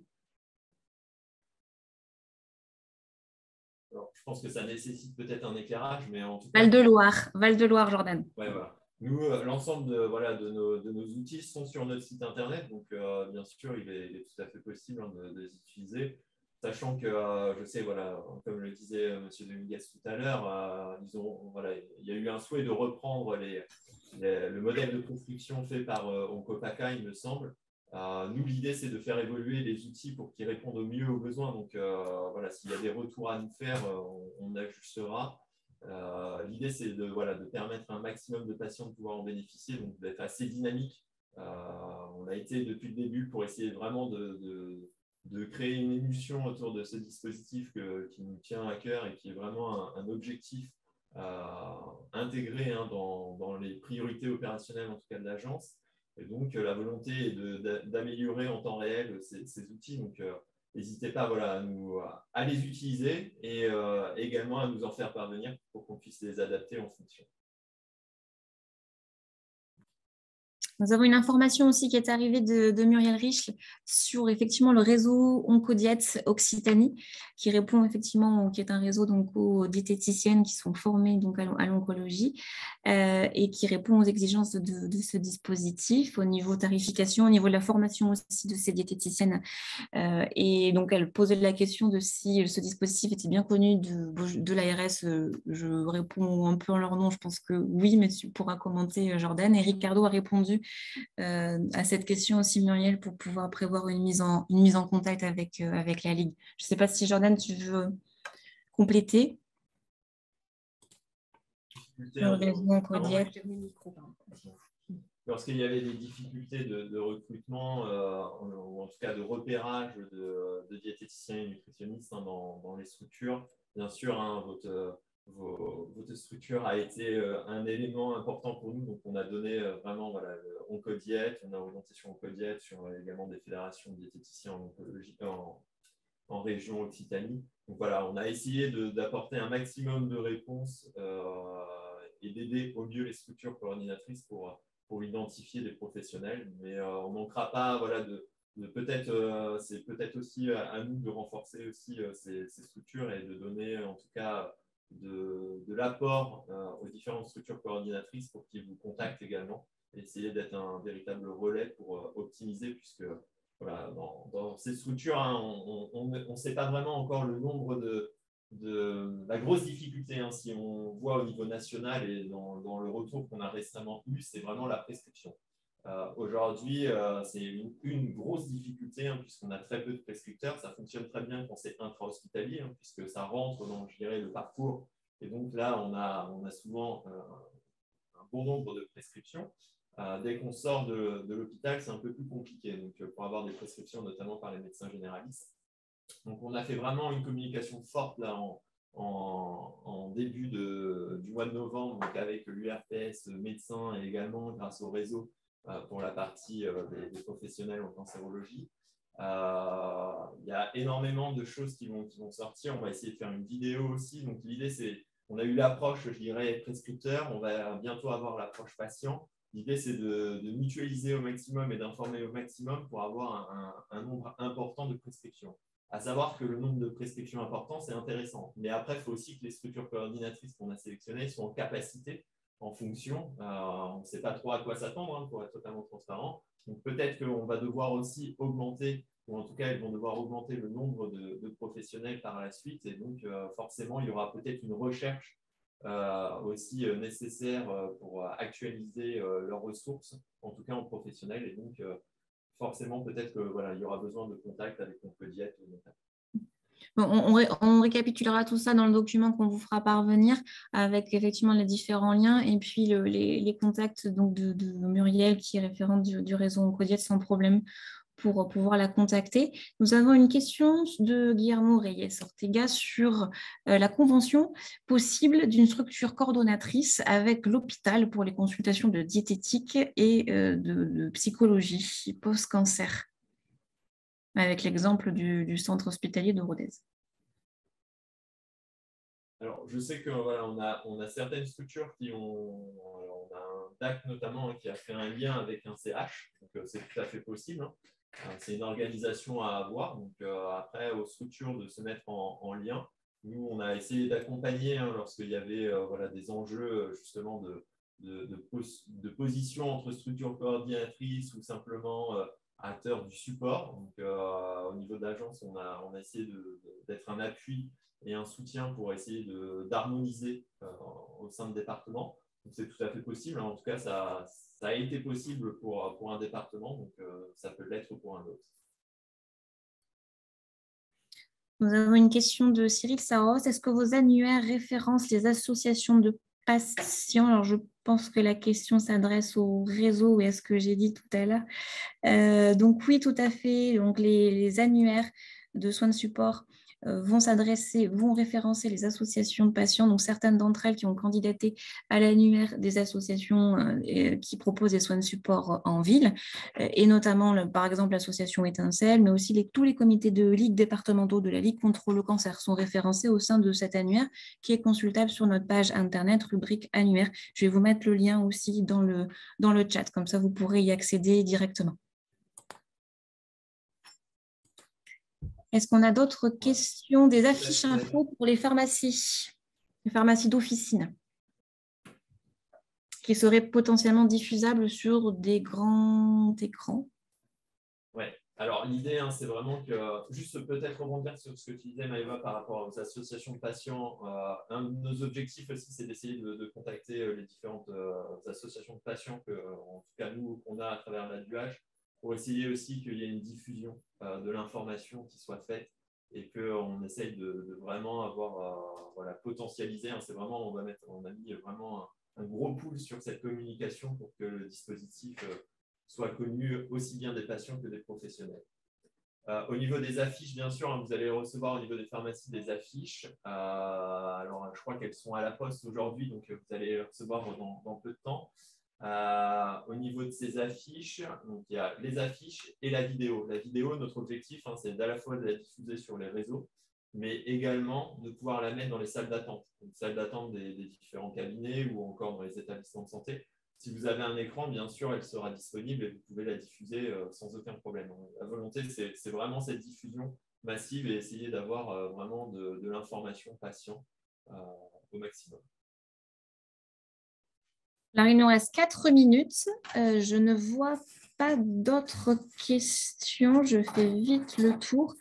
Alors, je pense que ça nécessite peut-être un éclairage, mais en tout cas… Val-de-Loire, Jordan. Ouais, voilà. Nous, l'ensemble de nos outils sont sur notre site internet, donc bien sûr, il est tout à fait possible de les utiliser, sachant que je sais, voilà, comme le disait M. Dominguez tout à l'heure, il y a eu un souhait de reprendre le modèle de construction fait par Oncopaka, il me semble. Nous, l'idée, c'est de faire évoluer les outils pour qu'ils répondent au mieux aux besoins. Donc, voilà, s'il y a des retours à nous faire, on ajustera. L'idée, c'est de permettre à un maximum de patients de pouvoir en bénéficier, donc d'être assez dynamique. On a été depuis le début pour essayer vraiment de créer une émulsion autour de ce dispositif qui nous tient à cœur et qui est vraiment un objectif intégré dans les priorités opérationnelles, en tout cas de l'agence. Et donc, la volonté est d'améliorer en temps réel ces outils. Donc, n'hésitez pas à les utiliser et également à nous en faire parvenir pour qu'on puisse les adapter en fonction. Nous avons une information aussi qui est arrivée de Muriel Rich sur effectivement le réseau Oncodiète Occitanie, qui répond effectivement, qui est un réseau aux diététiciennes qui sont formées donc à l'oncologie et qui répond aux exigences de ce dispositif au niveau tarification, au niveau de la formation aussi de ces diététiciennes. Et donc elle posait la question de si ce dispositif était bien connu de l'ARS. Je réponds un peu en leur nom, je pense que oui, mais tu pourras commenter, Jordan. Et Ricardo a répondu à cette question aussi, Muriel, pour pouvoir prévoir une mise en contact avec la Ligue. Je ne sais pas si, Jordan, tu veux compléter. Lorsqu'il y avait des difficultés de recrutement, ou en tout cas de repérage de diététiciens et nutritionnistes dans les structures, bien sûr, votre structure a été un élément important pour nous. Donc, on a donné vraiment Oncodiète, on a orienté sur Oncodiète, sur également des fédérations de diététiciens en oncologie en région Occitanie. Donc, voilà, on a essayé d'apporter un maximum de réponses et d'aider au mieux les structures coordinatrices pour identifier des professionnels. Mais on ne manquera pas peut-être, c'est peut-être aussi à nous de renforcer aussi ces structures et de donner en tout cas de l'apport aux différentes structures coordinatrices pour qu'ils vous contactent également. essayer d'être un véritable relais pour optimiser, puisque voilà, dans ces structures, hein, on ne sait pas vraiment encore le nombre de la grosse difficulté, hein, si on voit au niveau national et dans le retour qu'on a récemment eu, c'est vraiment la prescription. Aujourd'hui, c'est une grosse difficulté, hein, puisqu'on a très peu de prescripteurs. Ça fonctionne très bien quand c'est intra-hospitalier, hein, puisque ça rentre dans, je dirais, le parcours. Et donc là, on a souvent un bon nombre de prescriptions. Dès qu'on sort de l'hôpital, c'est un peu plus compliqué, donc, pour avoir des prescriptions, notamment par les médecins généralistes. Donc, on a fait vraiment une communication forte là, en début du mois de novembre, donc avec l'URPS médecins et également grâce au réseau pour la partie des professionnels en cancérologie. Il y a énormément de choses qui vont sortir. On va essayer de faire une vidéo aussi. Donc, l'idée, c'est, on a eu l'approche, je dirais, prescripteur. On va bientôt avoir l'approche patient. L'idée, c'est de mutualiser au maximum et d'informer au maximum pour avoir un nombre important de prescriptions. À savoir que le nombre de prescriptions important, c'est intéressant. Mais après, il faut aussi que les structures coordinatrices qu'on a sélectionnées soient en capacité, en fonction. On ne sait pas trop à quoi s'attendre, hein, pour être totalement transparent. Donc, peut-être qu'on va devoir aussi augmenter, ou en tout cas, ils vont devoir augmenter le nombre de professionnels par la suite. Et donc, forcément, il y aura peut-être une recherche aussi nécessaire pour actualiser leurs ressources, en tout cas en professionnel. Et donc, forcément, peut-être que voilà, il y aura besoin de contact avec Oncodiet. Bon, on récapitulera tout ça dans le document qu'on vous fera parvenir avec effectivement les différents liens et puis les contacts donc, de Muriel qui est référente du réseau Oncodiet sans problème pour pouvoir la contacter. Nous avons une question de Guillermo Reyes Ortega sur la convention possible d'une structure coordonnatrice avec l'hôpital pour les consultations de diététique et de psychologie post-cancer, avec l'exemple du centre hospitalier de Rodez. Alors, je sais que voilà, on a certaines structures qui ont, alors, on a un DAC notamment qui a fait un lien avec un CH, donc c'est tout à fait possible, hein. C'est une organisation à avoir, donc après aux structures de se mettre en lien. Nous, on a essayé d'accompagner, hein, lorsqu'il y avait voilà, des enjeux justement de position entre structures coordinatrices ou simplement acteurs du support. Donc, au niveau de l'agence, on a essayé d'être un appui et un soutien pour essayer d'harmoniser au sein de départements. Donc, c'est tout à fait possible. En tout cas, ça a été possible pour un département, donc ça peut l'être pour un autre. Nous avons une question de Cyril Saros. Est-ce que vos annuaires référencent les associations de patients? Alors, je pense que la question s'adresse au réseau, ou est ce que j'ai dit tout à l'heure. Donc, oui, tout à fait. Donc, les annuaires de soins de support vont référencer les associations de patients, donc certaines d'entre elles qui ont candidaté à l'annuaire des associations qui proposent des soins de support en ville, et notamment, par exemple, l'association Étincelle, mais aussi tous les comités de ligue départementaux de la Ligue contre le cancer sont référencés au sein de cet annuaire qui est consultable sur notre page internet, rubrique annuaire. Je vais vous mettre le lien aussi dans le chat, comme ça vous pourrez y accéder directement. Est-ce qu'on a d'autres questions? Des affiches infos pour les pharmacies d'officine, qui seraient potentiellement diffusables sur des grands écrans? Oui, alors l'idée, hein, c'est vraiment que, juste peut-être rebondir sur ce que tu disais, Maëva, par rapport aux associations de patients. Un de nos objectifs aussi, c'est d'essayer de contacter les différentes associations de patients en tout cas nous, qu'on a à travers la DUH, pour essayer aussi qu'il y ait une diffusion de l'information qui soit faite et qu'on essaye de vraiment avoir, voilà, potentialisé. Hein, c'est vraiment, on a mis vraiment un gros pull sur cette communication pour que le dispositif soit connu aussi bien des patients que des professionnels. Au niveau des affiches, bien sûr, hein, vous allez recevoir au niveau des pharmacies des affiches. Alors, je crois qu'elles sont à la poste aujourd'hui, donc vous allez les recevoir dans peu de temps. Au niveau de ces affiches, donc, il y a les affiches et la vidéo. La vidéo, notre objectif, hein, c'est d'à la fois de la diffuser sur les réseaux, mais également de pouvoir la mettre dans les salles d'attente. Les salles d'attente des différents cabinets ou encore dans les établissements de santé. Si vous avez un écran, bien sûr, elle sera disponible et vous pouvez la diffuser sans aucun problème. La volonté, c'est vraiment cette diffusion massive et essayer d'avoir vraiment de l'information patient au maximum. Alors, il nous reste 4 minutes. Je ne vois pas d'autres questions. Je fais vite le tour.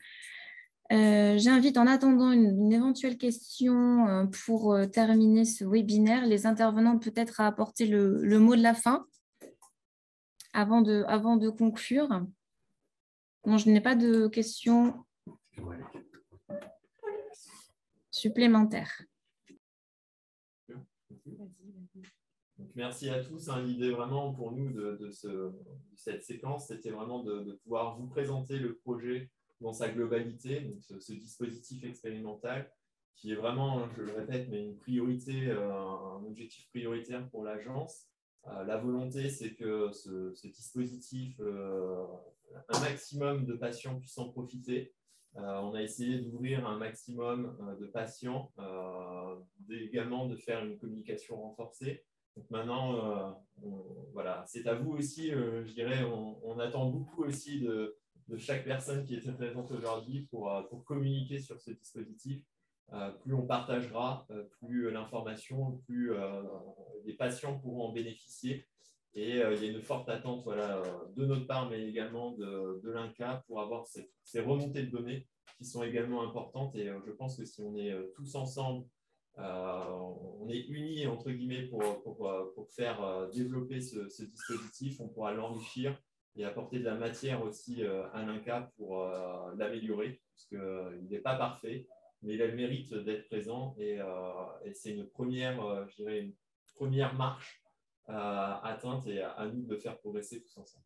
J'invite, en attendant une éventuelle question pour terminer ce webinaire, les intervenants peut-être à apporter le mot de la fin avant de conclure. Non, je n'ai pas de questions supplémentaires. Donc, merci à tous. L'idée vraiment pour nous de cette séquence, c'était vraiment de pouvoir vous présenter le projet dans sa globalité, donc ce dispositif expérimental qui est vraiment, je le répète, mais une priorité, un objectif prioritaire pour l'agence. La volonté, c'est que ce dispositif, un maximum de patients puissent en profiter. On a essayé d'ouvrir un maximum de patients, également de faire une communication renforcée. Donc maintenant, voilà, c'est à vous aussi, je dirais, on attend beaucoup aussi de chaque personne qui est présente aujourd'hui pour communiquer sur ce dispositif. Plus on partagera, plus l'information, plus les patients pourront en bénéficier. Et il y a une forte attente voilà, de notre part, mais également de l'INCa pour avoir ces remontées de données qui sont également importantes. Et je pense que si on est tous ensemble, on est unis entre guillemets pour faire développer ce dispositif, on pourra l'enrichir et apporter de la matière aussi à l'INCa pour l'améliorer, parce qu'il n'est pas parfait, mais il a le mérite d'être présent et c'est une première, je dirais, une première marche atteinte et à nous de faire progresser tous ensemble.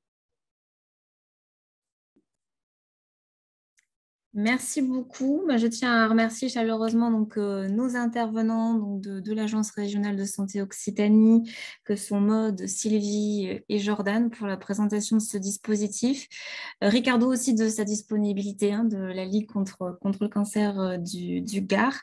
Merci beaucoup. Je tiens à remercier chaleureusement nos intervenants de l'Agence régionale de santé Occitanie, que sont Maud, Sylvie et Jordan, pour la présentation de ce dispositif. Ricardo aussi de sa disponibilité de la Ligue contre le cancer du Gard.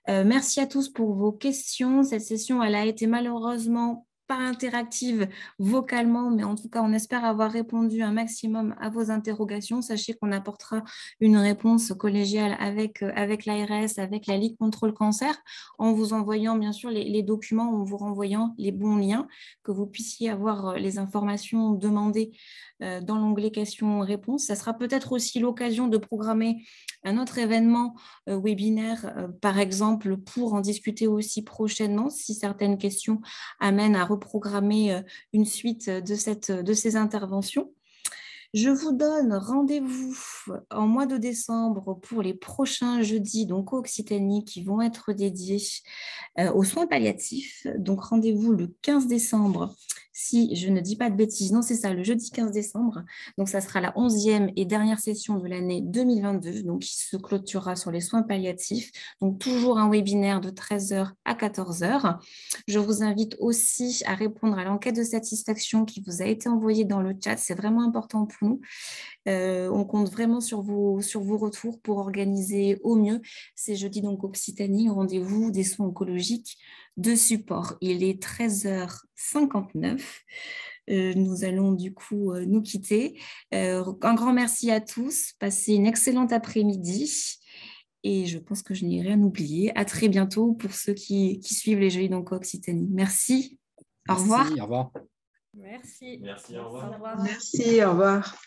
Merci à tous pour vos questions. Cette session, elle a été malheureusement pas interactive vocalement, mais en tout cas, on espère avoir répondu un maximum à vos interrogations. Sachez qu'on apportera une réponse collégiale avec l'ARS, avec la Ligue contre le cancer, en vous envoyant bien sûr les documents, en vous renvoyant les bons liens, que vous puissiez avoir les informations demandées dans l'onglet questions-réponses. Ça sera peut-être aussi l'occasion de programmer un autre événement webinaire, par exemple, pour en discuter aussi prochainement, si certaines questions amènent à reprogrammer une suite de ces interventions. Je vous donne rendez-vous en mois de décembre pour les prochains jeudis, donc Occitanie, qui vont être dédiés aux soins palliatifs. Donc rendez-vous le 15 décembre, si je ne dis pas de bêtises. Non, c'est ça, le jeudi 15 décembre. Donc ça sera la 11e et dernière session de l'année 2022, donc qui se clôturera sur les soins palliatifs. Donc toujours un webinaire de 13h à 14h. Je vous invite aussi à répondre à l'enquête de satisfaction qui vous a été envoyée dans le chat. C'est vraiment important pour nous. On compte vraiment sur vos retours pour organiser au mieux ces jeudis donc Occitanie, rendez-vous des soins oncologiques de support. Il est 13h59. Nous allons du coup nous quitter. Un grand merci à tous. Passez une excellente après-midi. Et je pense que je n'ai rien oublié. À très bientôt pour ceux qui suivent les jeudis donc Occitanie. Merci. Au revoir. Au revoir. Merci. Merci, au revoir. Au revoir. Merci, au revoir.